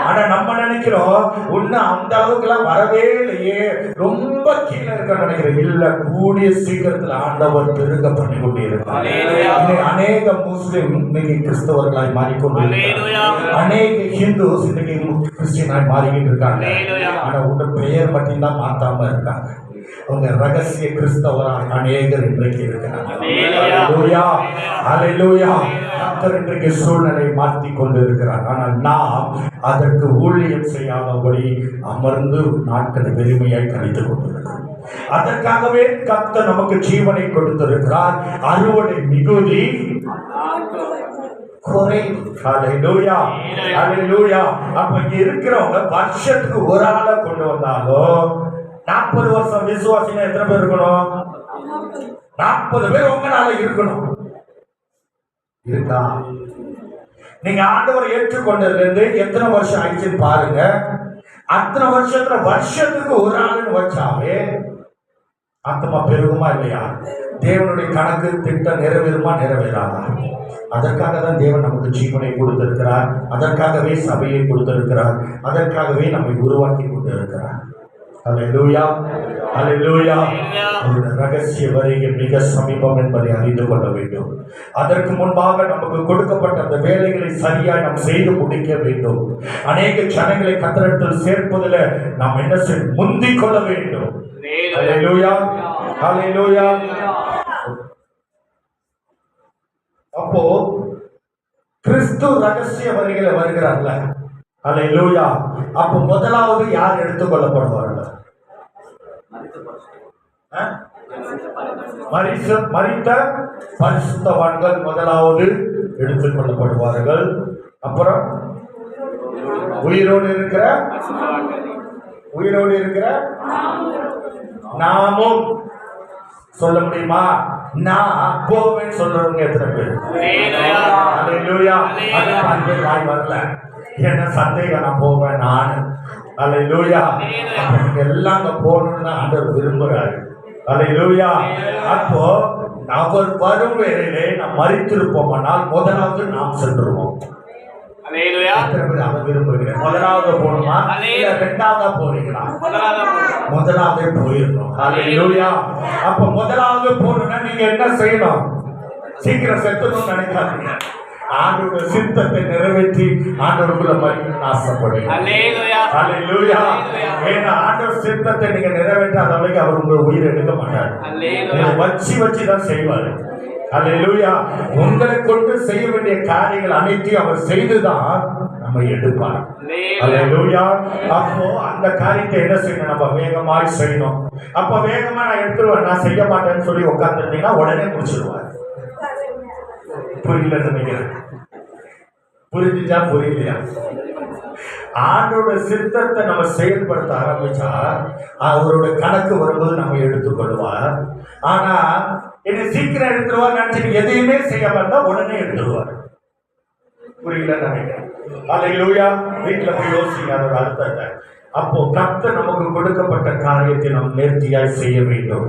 ஆனா நம்ம நினைக்கிறோம் இன்னும் அந்த அளவுக்கு எல்லாம் வரவே இல்லையே, ரொம்ப கீழே இருக்க நினைக்கிறேன். இல்ல, கூடிய சீக்கிரத்தில் ஆண்டவர் பெருக பண்ணி கொண்டே இருக்கிறார். அநேக முஸ்லிம் இன்னைக்கு கிறிஸ்தவர்களாய் மாறிக்கொண்டிருக்கிறார். அநேக ஹிந்துஸ் இன்னைக்கு கிறிஸ்டியனாய் மாறிக்கிட்டு இருக்காங்க. ஆனா உங்க பெயர் மட்டும்தான் மாத்தாம இருக்காங்க. அவங்க ரகசிய கிறிஸ்தவராக அநேகர் இன்றைக்கு இருக்கிறார். அல்லேலூயா, அல்லேலூயா. கர்த்தர் இன்றைக்கு சூழ்நிலை மாற்றி கொண்டு இருக்கிறார். ஆனால் நாம் அதற்கு ஊழியம் செய்யாதபடி அமர்ந்து நாட்களை வெறுமையாய் கழித்துக் கொண்டிருக்கிறோம். அதற்காகவே கர்த்தர் நமக்கு ஜீவனை கொடுத்திருக்கிறார். அறுவடை மிகுதி குறைவு. அல்லேலூயா, அல்லேலூயா. அப்ப இங்க இருக்கிறவங்க வருஷத்துக்கு ஒரு ஆளை கொண்டு வந்தாலும் 40 வருஷம் விசுவாசினா எத்தனை பேர் இருக்கணும்? 40 பேர் உங்களால இருக்கணும். இருக்கா? நீங்க ஆண்டவரை ஏற்றுக்கொண்டதுல இருந்து எத்தனை வருஷம் ஆயிடுச்சுன்னு பாருங்க. அத்தனை வருஷத்துல வருஷத்துக்கு ஒரு ஆளுன்னு வச்சாவே ஆத்மா பெருகுமா இல்லையா? தேவனுடைய கணக்கு திட்டம் நிறைவேறுமா நிறைவேறாதா? அதற்காக தான் தேவன் நமக்கு ஜீவனை கொடுத்திருக்கிறார். அதற்காகவே சபையை கொடுத்திருக்கிறார். அதற்காகவே நம்மை உருவாக்கி கொண்டிருக்கிறார். அல்லேலூயா, அல்லேலூயா. ரகசிய வருகை மிக சமீபம் என்பதை அறிந்து கொள்ள வேண்டும். அதற்கு முன்பாக நமக்கு கொடுக்கப்பட்ட அந்த வேலைகளை சரியாய் நாம் செய்து முடிக்க வேண்டும். அநேக ஜனங்களை கர்த்தரிடத்தில் சேர்ப்பதில் நாம் என்ன செய்ய முந்திக் கொள்ள வேண்டும். அல்லேலூயா, அல்லேலூயா. அப்போ கிறிஸ்து ரகசிய வருகையில வருகிறார்ல. அல்லேலூயா. அப்ப முதலாவது யார் எடுத்துக்கொள்ளப்படுவார்கள்? மரித்த பரிசுத்தவான்கள் முதலாவது எடுத்துக்கொள்ளப்படுவார்கள். அப்புறம் உயிரோடு இருக்கிற நாமும் சொல்ல முடியுமா? நான் போவேன் சொல்றவங்க எத்தனை பேர்? அல்லேலூயா. அது வாய் வரல, என்ன சந்தேகம், நான் போவேன் நான். அல்லேலூயா. எல்லாம் அங்க போகணும்னு ஆண்டவர் விரும்புறாரு. அல்லேலூயா. அப்போ அவர் வரும் வேளையிலே நாம் மரித்திருப்போமானால் முதலாவது நாம் சென்றுவோம். அல்லேலூயா. அதை விரும்புகிறேன். முதலாவது போகணுமா இல்ல இரண்டாவதா போறீங்களா? முதலாவது போயிடணும். அல்லேலூயா. அப்ப முதலாவது போகணும்னா நீங்க என்ன செய்யணும்? சீக்கிரம் செத்துணும்னு நினைக்காதீங்க. ஆண்டவருடைய சித்தத்தை நிறைவேற்றி ஆண்டவருக்குள்ள மறிக்கணும்னு ஆசைப்படுங்க. அல்லேலூயா. அல்லேலூயா. ஏன்னா ஆண்டவர் சித்தத்தை நீங்க நிறைவேற்றாத வரைக்கும் அவர் உங்க உயிரை எடுக்க மாட்டார். அல்லேலூயா. வச்சு தான் செய்வாரு. அல்லேலூயா. உங்களை கொண்டு செய்ய வேண்டிய காரியங்கள் அனைத்தையும் அவர் செய்துதான் நம்ம எடுப்பார். அல்லேலூயா. அப்போ அந்த காரியத்தை என்ன செய்யணும்? நம்ம வேகமாய் செய்யணும். அப்ப வேகமா நான் எடுத்துருவேன், நான் செய்ய மாட்டேன்னு சொல்லி உட்கார்ந்துட்டீங்கன்னா உடனே முடிச்சிருவார். புரியல நினைக்கிறேன். புரிஞ்சுச்சா புரியலையா? ஆண்டோட சித்தத்தை நம்ம செயல்படுத்த ஆரம்பிச்சா அவரோட கணக்கு வரும்போது நம்ம எடுத்துக்கொள்வார். ஆனா என்னை சீக்கிரம் எடுத்துருவார் நினைச்சு எதையுமே செய்யாம இருந்தா உடனே எடுத்துருவார். புரியல நினைக்கிறேன். அல்லேலூயா. வீட்டுல போய் யோசிங்க அதோட அர்த்தத்தை. அப்போ கர்த்தர் நமக்கு கொடுக்கப்பட்ட காரியத்தை நாம் நேர்த்தியாய் செய்ய வேண்டும்.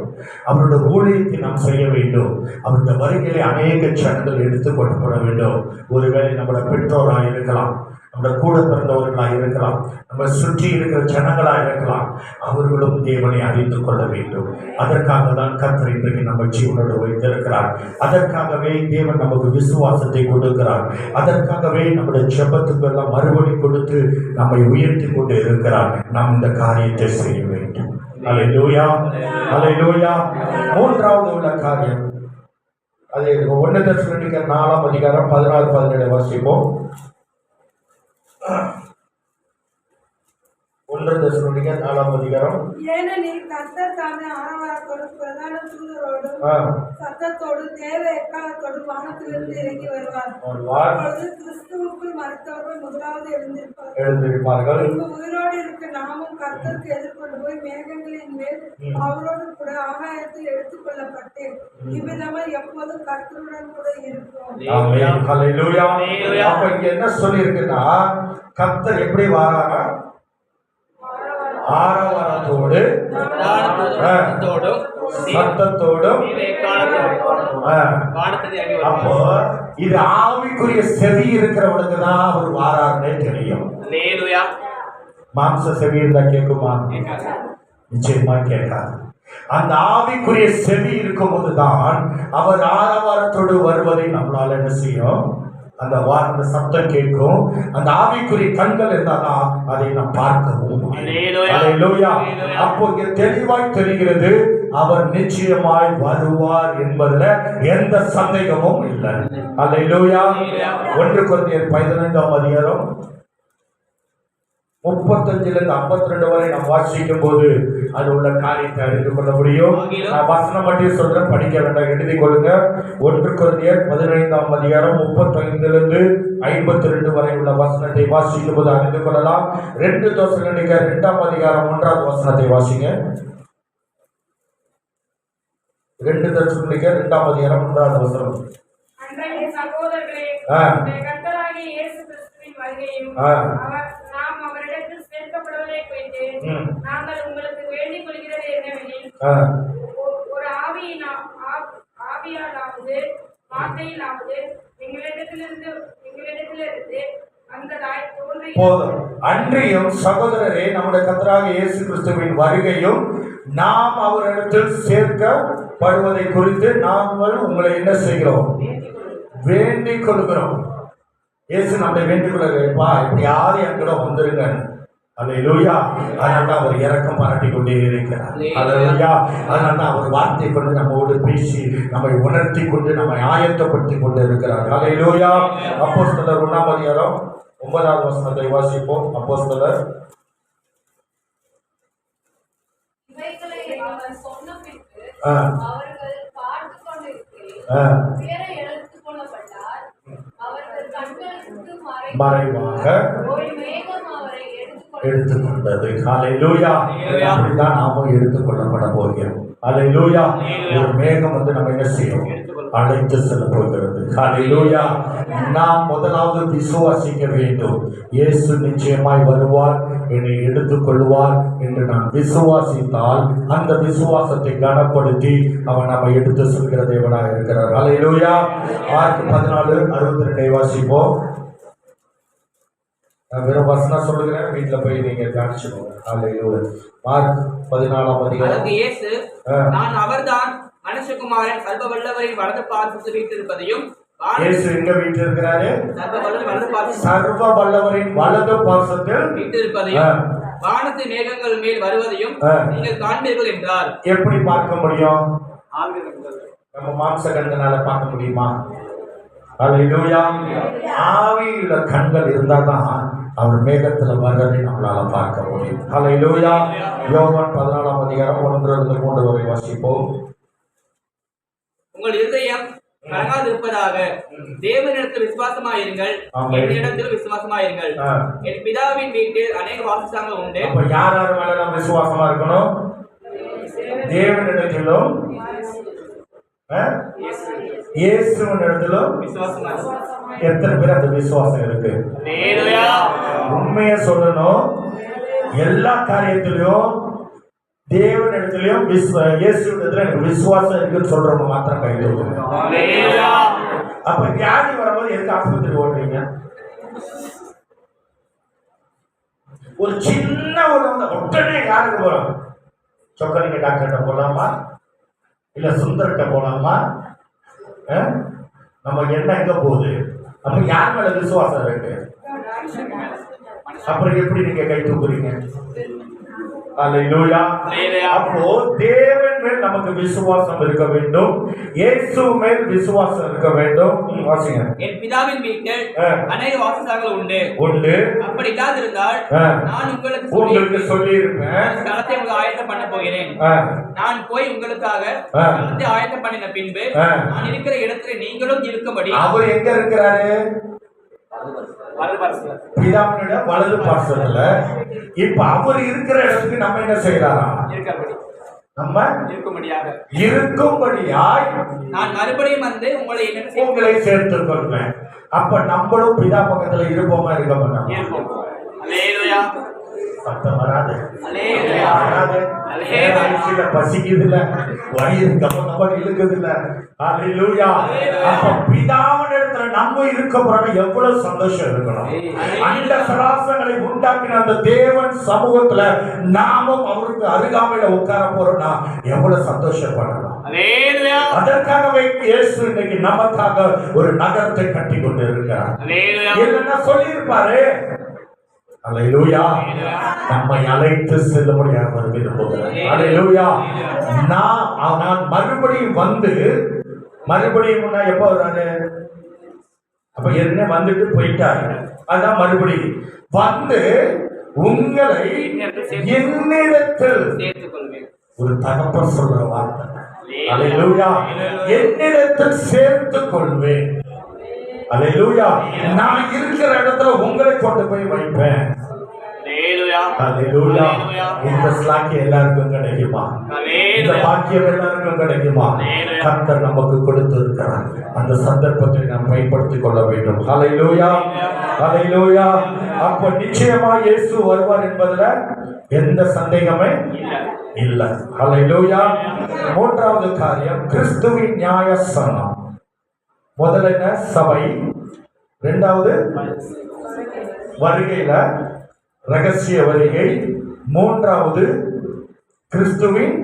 அவருடைய ஊழியத்தை நாம் செய்ய வேண்டும். அவருடைய வருகையிலே அநேக ஜனங்கள் எடுத்துக் கொள்ளப்பட வேண்டும். ஒருவேளை நம்முடைய பெற்றோராக இருக்கலாம், நம்முடைய கூட பிறந்தவர்களாக இருக்கலாம், நம்ம சுற்றி இருக்கிற ஜனங்களாக இருக்கலாம். அவர்களும் தேவனை அறிந்து கொள்ள வேண்டும். அதற்காக தான் கர்த்தர் இன்றைக்கு நம்ம ஜீவனோடு வைத்திருக்கிறார். அதற்காகவே தேவன் நமக்கு விசுவாசத்தை கொடுக்கிறார். அதற்காகவே நம்முடைய ஜெபத்துக்கு எல்லாம் மறுபடி கொடுத்து நம்மை உயர்த்தி கொண்டு இருக்கிறார். நாம் இந்த காரியத்தை செய்ய வேண்டும். அல்லேலூயா. அல்லேலூயா. மூன்றாவது உள்ள காரியம் அது 1 தெசலோனிக்கர் 4ஆம் அதிகாரம் 16-17 வாசிப்போம். 1 தெசலோனிக்கர் 4ஆம் அதிகாரம். ஏனெனில் கர்த்தர் தாமே ஆரவாரத்தோடு பிரதான தூதரோடும் சத்தத்தோடு தேவ எக்காலத்தோடு வானத்திலிருந்து இறங்கி வருவார். அப்பொழுது கிறிஸ்துவுக்குள் மரித்தவர்கள் முதலாவது எழுந்திருப்பார்கள். உயிரோடு இருக்க நாமும் கர்த்தருக்கு எதிர்கொண்டு போய் மேகங்களின் மேல் அவரோடு கூட ஆகாயத்தில் எடுத்துக் கொள்ளப்பட்டு இவ்விதமாக எப்போதும் கர்த்தருடன் கூட இருப்போம். ஹல்லேலூயா. அப்ப இங்க என்ன சொல்லி இருக்குன்னா கர்த்தர் எப்படி வராரா? ஆரவாரத்தோடு சத்தத்தோடும். அப்போ இது ஆவிக்குரிய செவி இருக்கிறவனுக்கு தான் அவர் வாராருன்னே தெரியும். மாம்ச செவி இருந்தா கேட்குமா? நிச்சயமா கேட்காது. அந்த ஆவிக்குரிய செவி இருக்கும் போதுதான் அவர் ஆரவாரத்தோடு வருவதை நம்மளால என்ன செய்யும்? அந்த வார்த்தை சத்தம் கேட்கும். அந்த ஆவிக்குரிய கண்கள் இருந்தாதான் அதை நாம் பார்க்கவும். அல்லேலூயா. அப்போ இங்க தெளிவாய் தெரிகிறது அவர் நிச்சயமாய் வருவார் என்பதுல எந்த சந்தேகமும் இல்லை. அல்லேலூயா. 1 கொரிந்தியர் 15ஆம் அதிகாரம் 35 52 வரை நாம் வாசிக்கும் போது அது உள்ள காரியத்தை அறிந்து கொள்ள முடியும். நான் வசனம் மட்டும் சொல்றேன், படிக்க வேண்டாம், எழுதி கொள்ளுங்க. 1 கொரிந்தியர் 15ஆம் அதிகாரம் 35 52 வரை உள்ள வசனத்தை வாசிக்கும் போது அறிந்து கொள்ளலாம். 2 தெசலோனிக்கர் 2ஆம் அதிகாரம் 1ஆவது வசனத்தை வாசிங்க. 2 தெசலோனிக்கர் 2ஆம் அதிகாரம் 1ஆவது வசனம். சகோதரர்களே, கர்த்தராகிய இயேசு கிறிஸ்துவின் வருகையும் நாம் அவரிடத்தில் சேர்க்கப்படுவதை குறித்து நாங்கள் உங்களுக்கு வேண்டிக் கொள்கிறது என்னவெனில், ஒரு ஆவியாலாவது வார்த்தையிலாவது எங்களிடத்திலிருந்து வந்ததாய் தோன்றி போதும். அன்றியும் சகோதரரே, நம்முடைய கர்த்தராகிய இயேசு கிறிஸ்துவின் வருகையும் நாம் அவரிடத்தில் சேர்க்கப்படுவதை குறித்து நாங்கள் உங்களை என்ன செய்கிறோம்? வேண்டிக் கொள்கிறோம். இயேசு நம்மை வேண்டிக் கொள்கிறப்பா, எப்படியாவது என் கூட வந்துருங்க. அல்லேலூயா. அதனால அவர் இரக்கம் பாராட்டி கொண்டே இருக்கிறார். அல்லேலூயா. அதனால அவர் வார்த்தை கொண்டு நம்மோடு பேசி நம்மை உணர்த்தி கொண்டு நம்மை ஆயத்தப்படுத்தி கொண்டு இருக்கிறார். அல்லேலூயா. அப்போஸ்தலர் 1ஆம் அதிகாரம் 9வது வசனத்தை வாசிப்போம். அப்போஸ்தலர் மறைவாக எடுத்துக்கொண்டது. ஹல்லேலூயா. அப்படிதான் நாமும் எடுத்துக்கொள்ளப்பட போகிறோம். அல்லேலூயா. ஒரு மேகம் வந்து நம்ம என்ன செய்யும்? அழைத்து செல்ல போகிறது. அல்லேலூயா. நாம் முதலாவது விசுவாசிக்க வேண்டும். இயேசு நிச்சயமாய் வருவார், என்னை எடுத்துக் கொள்வார் என்று நான் விசுவாசித்தால் அந்த விசுவாசத்தை கனப்படுத்தி அவன் நம்ம எடுத்து செல்கிற தேவனாக இருக்கிறார். அல்லேலூயா. மார்க் 14:62 வாசிப்போம். நான் வெறும் வசனம் சொல்லுகிறேன், வீட்டுல போய் நீங்க தியானிச்சுக்கோங்க. அல்லேலூயா. மார்க் 14 அதற்கு இயேசு, நான் அவர்தான் மனுஷகுமாரன் சர்வ வல்லவரின் வலது பார்சத்தில் வீற்றிருப்பதையும். இயேசு எங்க வீற்றிருக்கிறாரு? சர்வ வல்லவரின் வலது பார்சத்தில் வீற்றிருப்பதையும் வானத்து மேகங்கள் மேல் வருவதையும் நீங்கள் காண்பீர்கள் என்றார். எப்படி பார்க்க முடியும்? நம்ம மாம்ச கண்களால பார்க்க முடியுமா? அல்லேலூயா. ஆவியுள்ள கண்கள் இருந்தாதான் அவர் மேகத்துல வர்றதை நம்மளால பார்க்க முடியும். அல்லேலூயா. யோவான் 14:1-3 வரை வாசிப்போம். உங்கள் இருதயம் கலங்காதிருப்பதாக தேவனிடத்தில் விசுவாசமாயிருங்கள், என்னிடத்தில் விசுவாசமாயிருங்கள். என் பிதாவின் வீட்டில் அநேக வாசஸ்தலங்கள் உண்டு. அப்ப யார் யார் மேல நம்ம விசுவாசமா இருக்கணும்? தேவனிடத்திலும் இயேசுவினிடத்திலும் விசுவாசமா. எத்தனை பேர் அந்த விசுவாசம் இருக்கு? உண்மையை சொல்லணும். எல்லா காரியத்திலையும் தேவனிடத்திலையும் இயேசுவிடத்துல எனக்கு விசுவாசம் இருக்குன்னு சொல்றவங்க மாத்திரம் கை தூக்குங்க. அப்ப வியாதி வரும்போது எதுக்கு ஆஸ்பத்திரி ஓடுறீங்க? ஒரு சின்ன உடனே யாருக்கு போறோம்? சொக்கலிங்க டாக்டர்கிட்ட போலாமா? இல்ல சுந்தர்கிட்ட போலாமா? நம்ம என்ன எங்க போகுது? அப்ப யார் மேல விசுவாசம் இருக்கு? அப்புறம் எப்படி நீங்க கை தூக்குறீங்க? அல்லேலூயா. அப்போ தேவன் மேல் நமக்கு விசுவாசம் இருக்க வேண்டும், இயேசு மேல் விசுவாசம் இருக்க வேண்டும். வாசிங்க. என் பிதாவின் வீட்டில் அநேக வாசஸ்தலங்கள் உண்டு. அப்படி இல்லாதிருந்தால் நான் உங்களுக்கு சொல்லியிருப்பேன். ஸ்தலத்தை உங்களுக்கு ஆயத்தம் பண்ண போகிறேன். நான் போய் உங்களுக்காக ஸ்தலத்தை ஆயத்தம் பண்ணின பின்பு நான் இருக்கிற இடத்துல நீங்களும் இருக்கும்படி. அவர் எங்க இருக்கிறாரு? பிதாவினுடைய வலது பார்சல்ல. இப்ப அவர் இருக்கிற இடத்துக்கு நம்ம என்ன செய்யறாரா? நம்ம இருக்கும்படியாய் நான் மறுபடியும் வந்து உங்களை சேர்த்துக் கொள்வேன். அப்ப நம்மளும் பிதா பக்கத்துல இருப்போமா? இருக்க மாட்டோம். சத்தம் வராது. பசிக்குதுல, வயிறு கவனமா இழுக்குதுல. அல்லேலூயா. அப்ப பிதாவினிடத்துல நம்ம இருக்க போறோம். எவ்வளவு சந்தோஷம் இருக்கணும். அந்த சராசங்களை உண்டாக்கின அந்த தேவன் சமூகத்துல நாமும் அவருக்கு அருகாமையில உட்கார போறோம்னா எவ்வளவு சந்தோஷப்படலாம். அதற்காகவே இயேசு இன்னைக்கு நமக்காக ஒரு நகரத்தை கட்டி கொண்டு இருக்கிறார். இல்லைன்னா சொல்லி இருப்பாரு. அல்லேலூயா. நம்மை அழைத்து செல்லும்படியாக அவர் விரும்புகிறார். அல்லேலூயா. நான் மறுபடியும் வந்து மறுபடியும் எப்ப வர்றாரு? அப்ப என்ன வந்துட்டு போயிட்டாரு. அதான் மறுபடியும் வந்து உங்களை என்னிடத்தில். ஒரு தகப்பன் சொல்ற வார்த்தை. அல்லேலூயா. என்னிடத்தில் சேர்த்துக் கொள்வேன். அல்லேலூயா. நான் இருக்கிற இடத்துல உங்களை கொண்டு போய் வைப்பேன். அல்லேலூயா. இந்த ஸ்லாக்கியம் எல்லாருக்கும் கிடைக்குமா? இந்த பாக்கியம் எல்லாருக்கும் கிடைக்குமா? கர்த்தர் நமக்கு கொடுத்து இருக்கிறார். அந்த சந்தர்ப்பத்தை நாம் பயன்படுத்திக் கொள்ள வேண்டும். அல்லேலூயா. அல்லேலூயா. அப்ப நிச்சயமா இயேசு வருவார் என்பதுல எந்த சந்தேகமே இல்லை. அல்லேலூயா. மூன்றாவது காரியம் கிறிஸ்துவின் நியாயஸ்தானம். முதல்ல என்ன? சபை. இரண்டாவது வருகையில ரகசிய வருகை. மூன்றாவது கிறிஸ்துவின்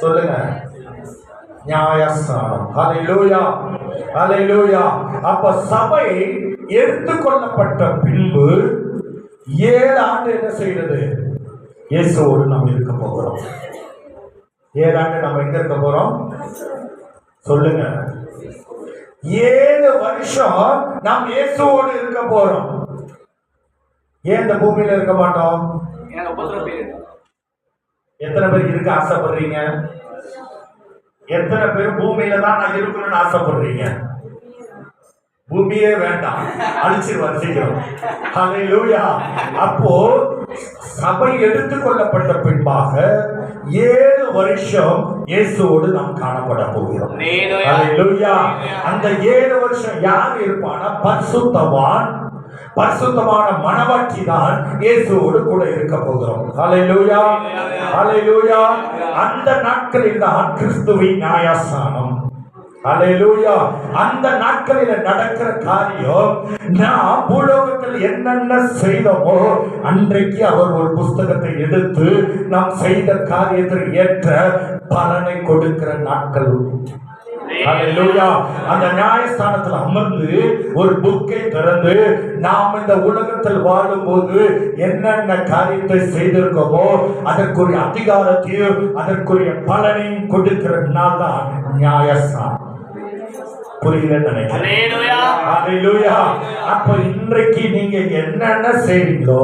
சொல்லுங்க நியாயஸ்தானம். அல்லேலூயா. அல்லேலூயா. அப்ப சபை எடுத்துக்கொள்ளப்பட்ட பின்பு 7 ஆண்டு என்ன செய்யறது? இயேசுவோடு நம்ம இருக்க போகிறோம். 7 ஆண்டு நம்ம எங்க இருக்க போறோம்? சொல்லுங்க. 7 வருஷம் நாம் இயேசுவோடு இருக்க போறோம். ஏன் இந்த பூமியில இருக்க மாட்டோம்? எத்தனை பேர் இருக்க ஆசைப்படுறீங்க? எத்தனை பேர் பூமியில தான் நான் இருக்கணும்னு ஆசைப்படுறீங்க? பூமியே வேண்டாம், அழிச்சிருவார் சீக்கிரம். அல்லேலூயா. அப்போ சபை எடுத்துக்கொள்ளப்பட்ட பின்பாக 7 வருஷம் இயேசுவோடு நாம் காணப்பட போகிறோம். ஹல்லேலூயா. அந்த 7 வருஷம் யார் இருப்பானா? பரிசுத்தவான், பரிசுத்தமான மனவாட்டி தான் இயேசுவோடு கூட இருக்க போகிறோம். ஹல்லேலூயா, ஹல்லேலூயா. அந்த நாட்களில் தான் கிறிஸ்துவின் நியாயஸ்தானம். ஹல்லேலூயா. அந்த நாட்களில் நடக்கிற காரியம், நாம் பூலோகத்தில் என்னென்ன செய்தோமோ அன்றைக்கு அவர் ஒரு புஸ்தகத்தை எடுத்து நாம் செய்த காரியத்திற்கு ஏற்ற பலனை கொடுக்கிற நாட்கள். ஹல்லேலூயா. அந்த நியாயஸ்தானத்தில் அமர்ந்து ஒரு புக்கை திறந்து நாம் இந்த உலகத்தில் வாழும்போது என்னென்ன காரியத்தை செய்திருக்கோமோ அதற்குரிய அதிகாரத்தையும் அதற்குரிய பலனையும் கொடுக்கிற நாள் தான் நியாயஸ்தானம். புரியல நினைக்கிறேன். ஹல்லேலூயா. அப்ப இன்றைக்கு நீங்க என்னென்ன செய்றீங்களோ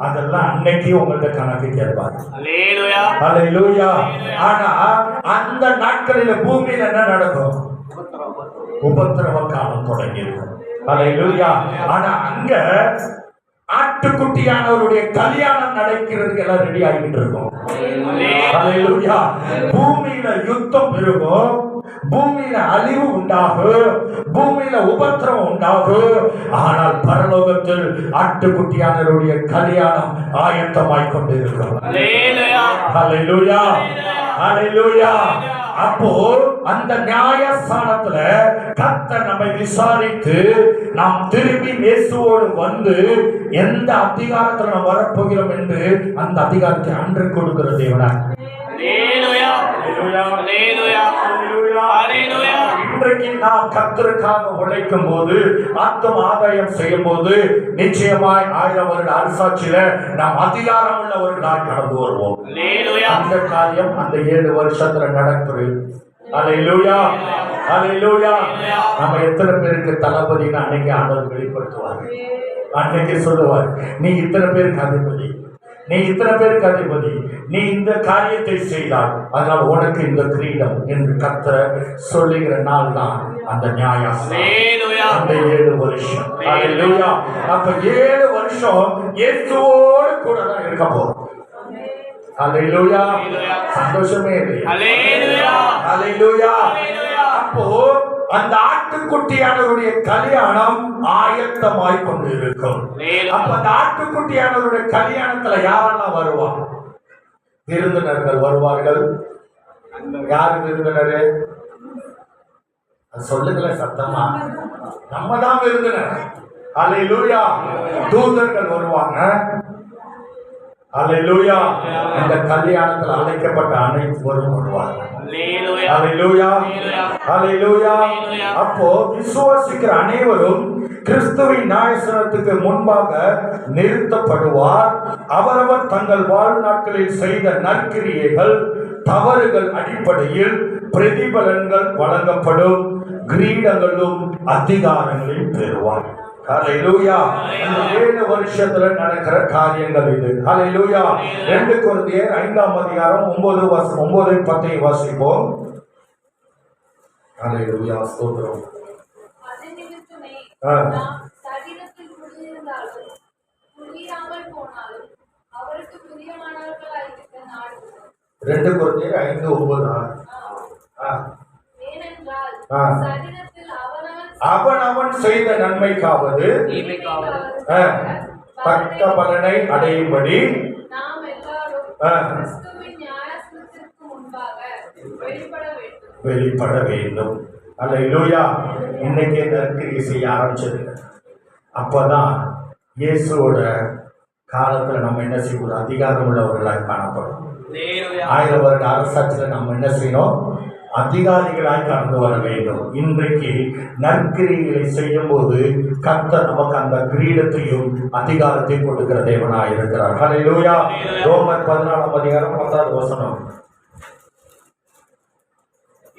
அதெல்லாம் அன்னைக்கு உங்கள்ட்ட கணக்கு கேட்பார். ஹல்லேலூயா. ஆனா அந்த நாட்களில பூமியில என்ன நடக்கும்? உபத்திரவ காலம் தொடங்கி இருக்கும். ஹல்லேலூயா. ஆனா அங்க ஆட்டுக்குட்டியானவருடைய கல்யாணம் நடக்கிறதுக்கு எல்லாம் ரெடி ஆகிட்டு இருக்கும். ஹல்லேலூயா. பூமியில யுத்தம் இருக்கும், பூமியில அழிவு உண்டாகும், பூமியில உபத்திரவம் உண்டாகும். ஆனால் பரலோகத்தில் ஆட்டுக்குட்டியானவருடைய கல்யாணம் ஆயத்தமாய் கொண்டு இருக்கும். ஹல்லேலூயா, ஹல்லேலூயா. அப்போ அந்த நியாயஸ்தானத்துல கர்த்தர் நம்மை விசாரித்து நாம் திரும்பி இயேசுவோடு வந்து எந்த அதிகாரத்தில் நாம் வரப்போகிறோம் என்று அந்த அதிகாரத்தை அன்று கொடுக்கிற தேவனா. இன்றைக்கு நாம் கர்த்தருக்காக உழைக்கும் போது, ஆத்தும ஆதாயம் செய்யும் போது நிச்சயமாய் 1000 வருட அரசாட்சியில நாம் அதிகாரம் உள்ளவர்களாக கடந்து வருவோம். அந்த காரியம் அந்த 7 வருஷத்துல நடக்குது. ஹல்லேலூயா, ஹல்லேலூயா. நம்ம எத்தனை பேருக்கு தளபதின்னு அன்னைக்கு ஆண்டவர் வெளிப்படுத்துவார். அன்னைக்கு சொல்லுவார், நீ இத்தனை பேருக்கு அதிபதி, நீ இத்தனை பேருக்கு அதிபதி, நீ இந்த காரியத்தை செய்தால் அதனால் உனக்கு இந்த கிரீடம் என்று கர்த்தர் சொல்லுகிற நாள் தான் அந்த நியாயஸ்தானம். அந்த 7 வருஷம். ஹல்லேலூயா. அப்ப 7 வருஷம் இயேசுவோடு கூட தான் இருக்க போறோம். ஹல்லேலூயா. சந்தோஷமே இல்லை. ஹல்லேலூயா, ஹல்லேலூயா. அப்போ அந்த ஆட்டுக்குட்டியானவருடைய கல்யாணம் ஆயத்தமாய் கொண்டு இருக்கும். அப்ப அந்த ஆட்டுக்குட்டியானவருடைய கல்யாணத்துல யாரெல்லாம் வருவாங்க? விருந்தினர்கள் வருவார்கள். யாரு விருந்தினரு? சொல்லுங்களேன் சத்தமா. நம்ம தான் விருந்தினர். ஹல்லேலூயா. தூதர்கள் வருவாங்க. ஹல்லேலூயா. இந்த கல்யாணத்தில் அழைக்கப்பட்ட அனைவரும் வருவார்கள். ஹல்லேலூயா, ஹல்லேலூயா. அப்போ விசுவாசிக்கிற அனைவரும் கிறிஸ்துவின் நியாயஸ்தானத்துக்கு முன்பாக நிறுத்தப்படுவார். அவரவர் தங்கள் வாழ்நாட்களில் செய்த நற்கிரியைகள், தவறுகள் அடிப்படையில் பிரதிபலன்கள் வழங்கப்படும். கிரீடங்களும் அதிகாரங்களையும் பெறுவார். ஹல்லேலூயா. இந்த 7 வருஷத்துல நடக்கிற காரியங்கள் இது. ஹல்லேலூயா. 2 கொரிந்தியர் 5ஆம் அதிகாரம் 9-10 வாசிப்போம். ஹல்லேலூயா. ஸ்தோத்திரம். சரீரத்தில் குடியிருந்தாலும் குடியிராமல் போனாலும் அவருக்கு பிரியமானவர்களாயிருக்க நாடுகிறோம். 2 கொரிந்தியர் 5:9. ஏனென்றால் சரீரத்தில் அவனவன் செய்த நன்மைக்காவது தக்க பலனை அடையும்படி நாம் எல்லாரும் கிறிஸ்துவின் நியாயஸ்தானத்திற்கு முன்பாக வெளிப்பட வேண்டும். ஹல்லேலூயா. இன்னைக்கு நற்கிரியை செய்ய ஆரம்பிச்சிருங்க. அப்பதான் இயேசுவோட காலத்துல நம்ம என்ன செய்யணும்? அதிகாரம் உள்ளவர்களாக காணப்படும். 1000 வருட அரசாட்சியில நம்ம என்ன செய்யணும்? அதிகாரிகளாய் கடந்து வர வேண்டும். இன்றைக்கு நற்கிரிகளை செய்யும் போது கர்த்தர் நமக்கு அந்த கிரீடத்தையும் அதிகாரத்தையும் கொடுக்கிற தேவனாய் இருக்கிறார். ஹல்லேலூயா. ரோமர் 14ஆம் அதிகாரம் 10வது வசனம்.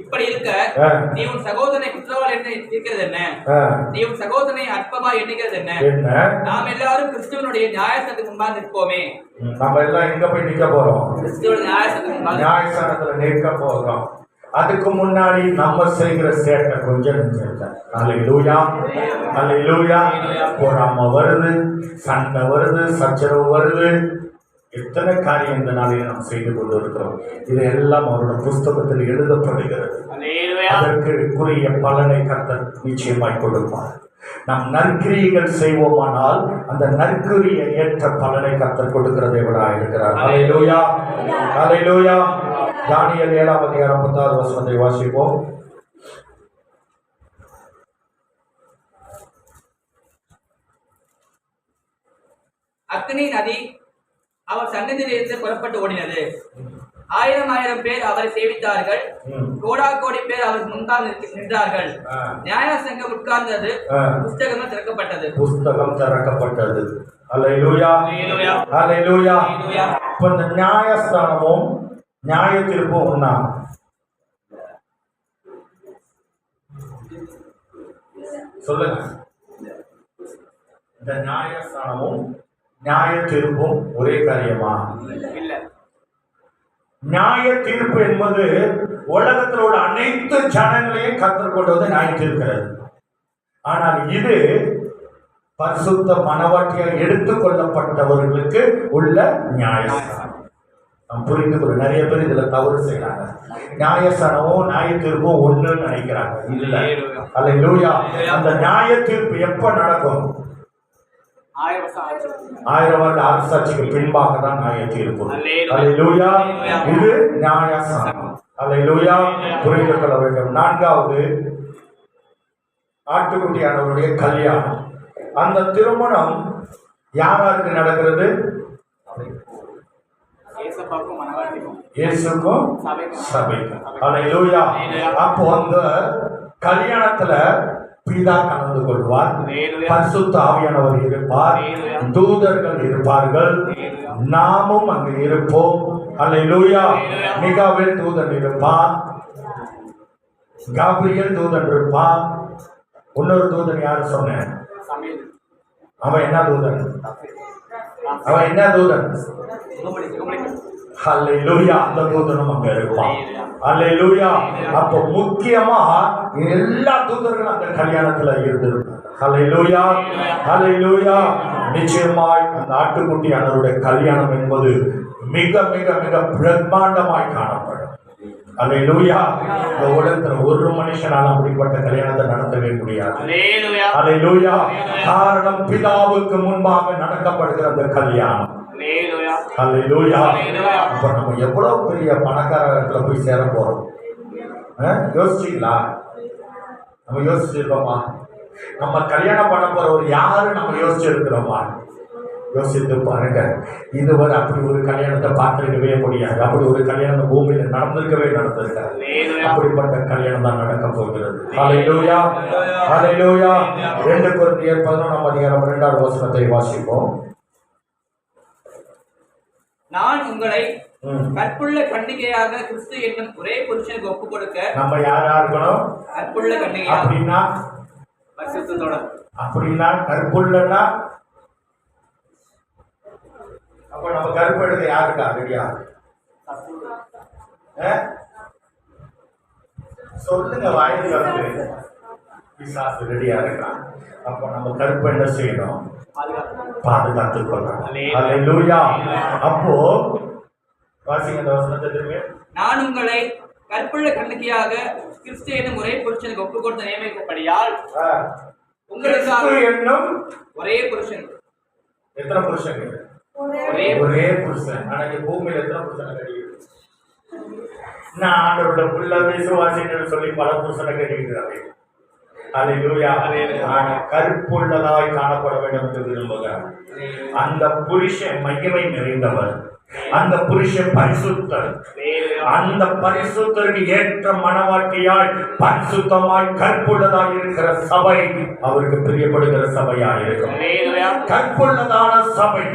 இப்படி இருக்க நீ உன் சகோதரனை குற்றவாளி என்று எண்ணிக்கிறது என்ன? நீ உன் சகோதரனை அற்பமா எண்ணிக்கிறது என்ன? நாம் எல்லாரும் கிறிஸ்துவனுடைய நியாயஸ்தானத்துக்கு முன்பாக நிற்போமே. நம்ம எல்லாம் எங்க போய் நிற்க போறோம்? கிறிஸ்துவோட நியாயஸ்தானத்துல நிற்க போறோம். அதுக்கு முன்னாடி நம்ம செய்கிற சேட்டை கொஞ்சம் நெஞ்சிருக்க. ஹல்லேலூயா, ஹல்லேலூயா. பொறாமை வருது, சண்டை வருது, சச்சரவு வருது. எத்தனை காரியம் இந்த நாளில் நாம் செய்து கொண்டு இருக்கிறோம். இதையெல்லாம் அவருடைய புஸ்தகத்தில் எழுதப்படுகிறது. அதற்கு உரிய பலனை கர்த்தர் நிச்சயமாய் கொடுப்பார். நாம் நற்கிரியைகள் செய்வோமானால் அந்த நற்கிரியை ஏற்ற பலனை கர்த்தர் கொடுக்கிறதை விட இருக்கிறார். ஹல்லேலூயா, ஹல்லேலூயா. தானியேல் 7ஆம் அதிகாரம் 10வது வசனத்தை வாசிப்போம். அக்னி நதி அவர் சன்னதியிலிருந்து புறப்பட்டு ஓடினது. 1000 பேர் அவரை சேவித்தார்கள். கோடி பேர் அவர் முன்பாக நின்றார்கள். நியாய சங்கம் உட்கார்ந்தது. புஸ்தகம் திறக்கப்பட்டது. புஸ்தகம் திறக்கப்பட்டது. அல்லேலூயா, அல்லேலூயா. இப்ப இந்த நியாயஸ்தானமும் நியாய தீர்ப்பும் ஒண்ணா? சொல்லுங்க. இந்த நியாயஸ்தானமும் நியாய தீர்ப்பும் ஒரே காரியமா? இல்ல. நியாய தீர்ப்பு என்பது உலகத்தில் உள்ள அனைத்து ஜனங்களையும் கர்த்தர் கொண்டு வந்து நியாய தீர்க்கிறது. ஆனால் இது பரிசுத்த மனவாட்டியாக எடுத்துக் கொள்ளப்பட்டவர்களுக்கு உள்ள நியாயஸ்தானம். நாம் புரிந்து கொள்ள நிறைய பேர் இதுல தவறு செய்யறாங்க. நியாயஸ்தானமும் நியாய தீர்ப்பும் ஒண்ணுன்னு நினைக்கிறாங்க. இல்ல. அல்லேலூயா. அந்த நியாய தீர்ப்பு எப்ப நடக்கும்? 1000 வருட அரசாட்சிக்கு பின்பாக தான் நியாய தீர்ப்பு. அல்லேலூயா. இது நியாயஸ்தானம். அல்லேலூயா. புரிந்து கொள்ள வேண்டும். 4வது ஆட்டுக்குட்டியானவருடைய கல்யாணம். அந்த திருமணம் யாருக்கு நடக்கிறது? இயேசுக்கும் சபைக்கும். அல்லேலூயா. அப்போ அந்த கல்யாணத்துல பிதா கலந்து கொள்வார், பரிசுத்த ஆவியானவர் இருப்பார், தூதர்கள் இருப்பார்கள், நாமும் அங்கு இருப்போம். அல்லேலூயா. மிகாவேல் தூதன் இருப்பான், காபிரியல் தூதன் இருப்பான். இன்னொரு தூதன் யாரு சொன்னேன்? அவன் என்ன தூதன்? அவன் என்ன தூதன்? அல்லேலூயா. அந்த தூதனும் அங்க இருப்பான். அல்லேலூயா. அப்ப முக்கியமா எல்லா தூதர்களும் அந்த கல்யாணத்துல இருந்திருப்பாங்க. அல்லேலூயா, அல்லேலூயா. நிச்சயமாய் அந்த ஆட்டுக்குட்டியானவருடைய கல்யாணம் என்பது மிக மிக மிக பிரம்மாண்டமாய் காணப்படும். அல்லேலூயா. இந்த உலகத்துல ஒரு மனுஷனால அப்படிப்பட்ட கல்யாணத்தை நடத்தவே முடியாது. அல்லேலூயா. காரணம் பிதாவுக்கு முன்பாக நடக்கப்படுகிற அந்த கல்யாணம். அல்லேலூயா. அப்ப நம்ம எவ்வளவு பெரிய பணக்காரத்துல போய் சேர போறோம்? யோசிச்சீங்களா? நம்ம யோசிச்சிருக்கோமா? நம்ம கல்யாணம் பண்ண போறவர் யாரு நம்ம யோசிச்சிருக்கிறோமா? யோசித்து பாருங்க. இதுவரை அப்படி ஒரு கல்யாணத்தை பார்த்திருக்கவே முடியாது. அப்படி ஒரு கல்யாணம் பூமியில நடந்திருக்காது. அப்படிப்பட்ட கல்யாணம் தான் நடக்க போகிறது. அல்லேலூயா, அல்லேலூயா. 2 கொரிந்தியர் 11ஆம் அதிகாரம் 2வது வசனத்தை வாசிப்போம். நான் உங்களை கற்புள்ள கன்னிகையாக கிறிஸ்து என்னும் ஒரே புருஷனுக்கு ஒப்புக் கொடுக்க. நம்ம யாரா இருக்கணும்? கற்புள்ள கன்னிகை. அப்படின்னா பரிசுத்தத்தோட. அப்படின்னா கற்புள்ளன்னா அப்ப நம்ம கருப்பு எடுக்க யாருக்கா ரெடியா? சொல்லுங்க. வாயில் வந்து பிசாசு ரெடியா இருக்கான். அப்ப நம்ம கருப்பு என்ன செய்யணும்? பாதுகாத்துக் கொள்ளணும். அல்லேலூயா. அப்போ வாசிங்க அந்த வசனத்தை திரும்ப. நான் உங்களை கற்புள்ள கன்னிகையாக கிறிஸ்து என்னும் ஒரே புருஷனுக்கு ஒப்புக் கொடுத்து நியமிக்கப்படியால் உங்களுக்கு என்னும் ஒரே புருஷன். எத்தனை புருஷன்? ஒரே புருஷன். ஆனா இந்த பூமியில எத்தனை புருஷனை கட்டிக்கிட்டு? நான் ஆண்டவரோட புள்ள விசுவாசின்னு சொல்லி பல புருஷனை கட்டிக்கிறாங்க. அல்லேலூயா. ஆனா கற்புள்ளதாய் காணப்பட வேண்டும் என்று விரும்புகிறார். அந்த புருஷன் மகிமை நிறைந்தவர். அந்த புருஷன் பரிசுத்தர். அந்த பரிசுத்தருக்கு ஏற்ற மனவாட்டியாய் பரிசுத்தமாய் கற்புள்ளதாய் இருக்கிற சபை அவருக்கு பிரியப்படுகிற சபையா இருக்கும். கற்புள்ளதான சபை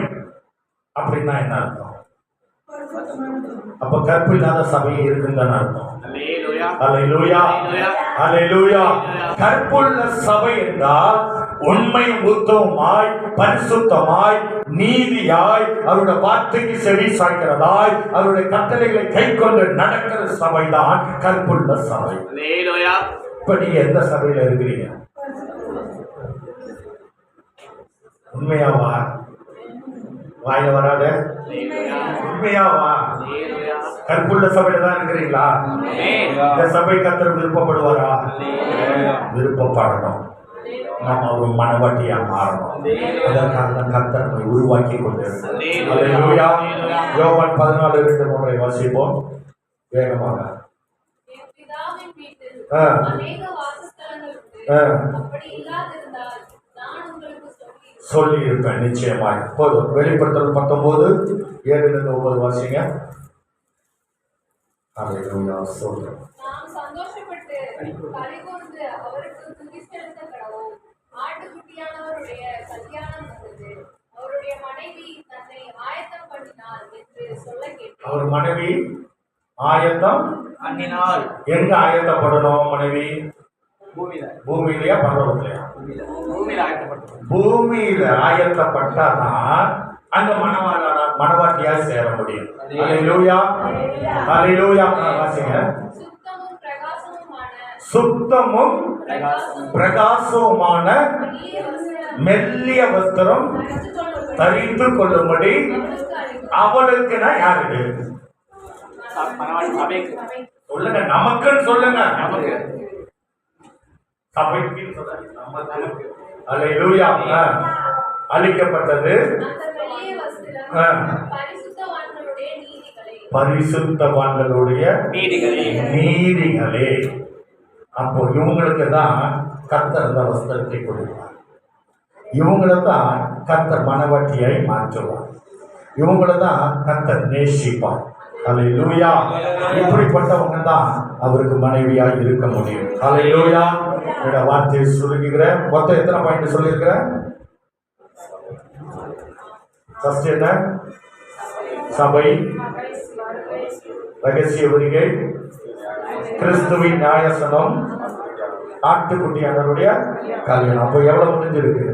அப்படின்னா என்ன அர்த்தம்? அப்ப கற்பு இல்லாத சபையை இருக்குன்னு அர்த்தம். அல்லேலூயா, அல்லேலூயா. கற்புள்ள சபை என்றால் உண்மை உத்தமமாய் பரிசுத்தமாய் நீதியாய் அவருடைய வார்த்தைக்கு செவி சாய்க்கிறதாய் அவருடைய கட்டளைகளை கை கொண்டு நடக்கிற சபைதான் கற்புள்ள சபை. இப்ப நீங்க எந்த சபையில இருக்கிறீங்க? உண்மையாவா? வாயில வராத உண்மையாவா? கற்புள்ள சபையில தான் இருக்கிறீங்களா? இந்த சபை கர்த்தர் விருப்பப்படுவாரா? விருப்பப்படணும். நம்ம ஒரு மனவாட்டியா மாறணும். அதற்காக தான் கர்த்தர் நம்மை உருவாக்கி கொண்டிருக்கிறார். அல்லேலூயா. யோவான் 14:2-3 வாசிப்போம் வேகமாக. என் பிதாவின் வீட்டில் ஆ. அநேக வாசஸ்தலங்கள் உண்டு. அப்படி இல்லாதிருந்தால் நான் உங்களுக்கு சொல்லி இருப்பேன் நிச்சயமாய். போதும். வெளிப்படுத்தல் 19:7-9 வாசிங்க. அல்லேலூயா. ஸ்தோத்திரம். நாம் சந்தோஷப்பட்டு கலிகூர்ந்து அவருக்கு துதி செலுத்த கடவோம். ஆட்டுக்குட்டியானவருடைய கல்யாணம் வந்தது. அவருடைய மனைவி தன்னை ஆயத்தம் பண்ணினாள் என்று சொல்ல கேட்டேன். அவர் மனைவி ஆயத்தம் பண்ணினால் எங்க ஆயத்தப்படணும்? மனைவி பூமியில பூமியிலயா பரலோகத்திலயா? பூமியில ஆயத்தப்பட்டது. பூமியில ஆயத்தப்பட்டாதான் அந்த மனவாட்டியா சேர முடியும். அல்லேலூயா. அல்லேலூயா. வாசிங்க. சுத்தமும் பிரகாசமுமான சுத்தமும் பிரகாசமுமான மெல்லிய வஸ்திரம் தரித்து கொள்ளும்படி அவளுக்கு நான் யாருக்கு மனவாட்டி சபைக்கு சொல்லுங்க? நமக்குன்னு சொல்லுங்க. நமக்கு சபைக்கு சொல்லுங்க. நமக்கு. அல்லேலூயா. அளிக்கப்பட்டது அந்த வெள்ளிய வஸ்திரம் பரிசுத்தவான்களுடைய நீதிகளே. பரிசுத்தவான்களுடைய நீதிகளே. அப்போ இவங்களுக்கு தான் கர்த்தர் அந்த வஸ்திரத்தை கொடுப்பார். இவங்களை தான் கர்த்தர் மனவாட்டியாய் மாற்றுவார். இவங்களை தான் கர்த்தர் நேசிப்பார். அல்லேலூயா. இப்படிப்பட்டவங்க தான் அவருக்கு மனைவியாய் இருக்க முடியும். அல்லேலூயா. என்னோட வார்த்தையை சொல்லுகிறேன். மொத்தம் எத்தனை பாயிண்ட் சொல்லியிருக்கிறேன்? ஃபர்ஸ்ட் என்ன? சபை, ரகசிய வருகை, கிறிஸ்துவின் நியாயசனம், ஆட்டுக்குட்டியானவருடைய கல்யாணம். அப்போ எவ்வளவு முடிஞ்சிருக்கு?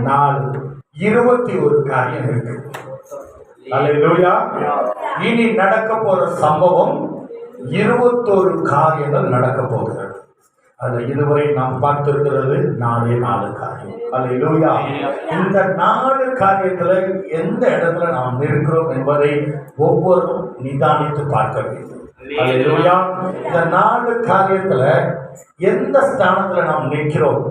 4. 21 காரியம் இருக்கு. அல்லேலூயா. இனி நடக்க போற சம்பவம் 21 காரியங்கள் நடக்க போகிறது. அதுல இதுவரை நாம் பார்த்திருக்கிறது 4 காரியம். அல்லேலூயா. இந்த 4 காரியத்துல எந்த இடத்துல நாம் இருக்கிறோம் என்பதை ஒவ்வொருவரும் நிதானித்து பார்க்க வேண்டும். அல்லேலூயா. இந்த 4 காரியத்துல எந்த ஸ்தானத்துல நாம் நிற்கிறோம்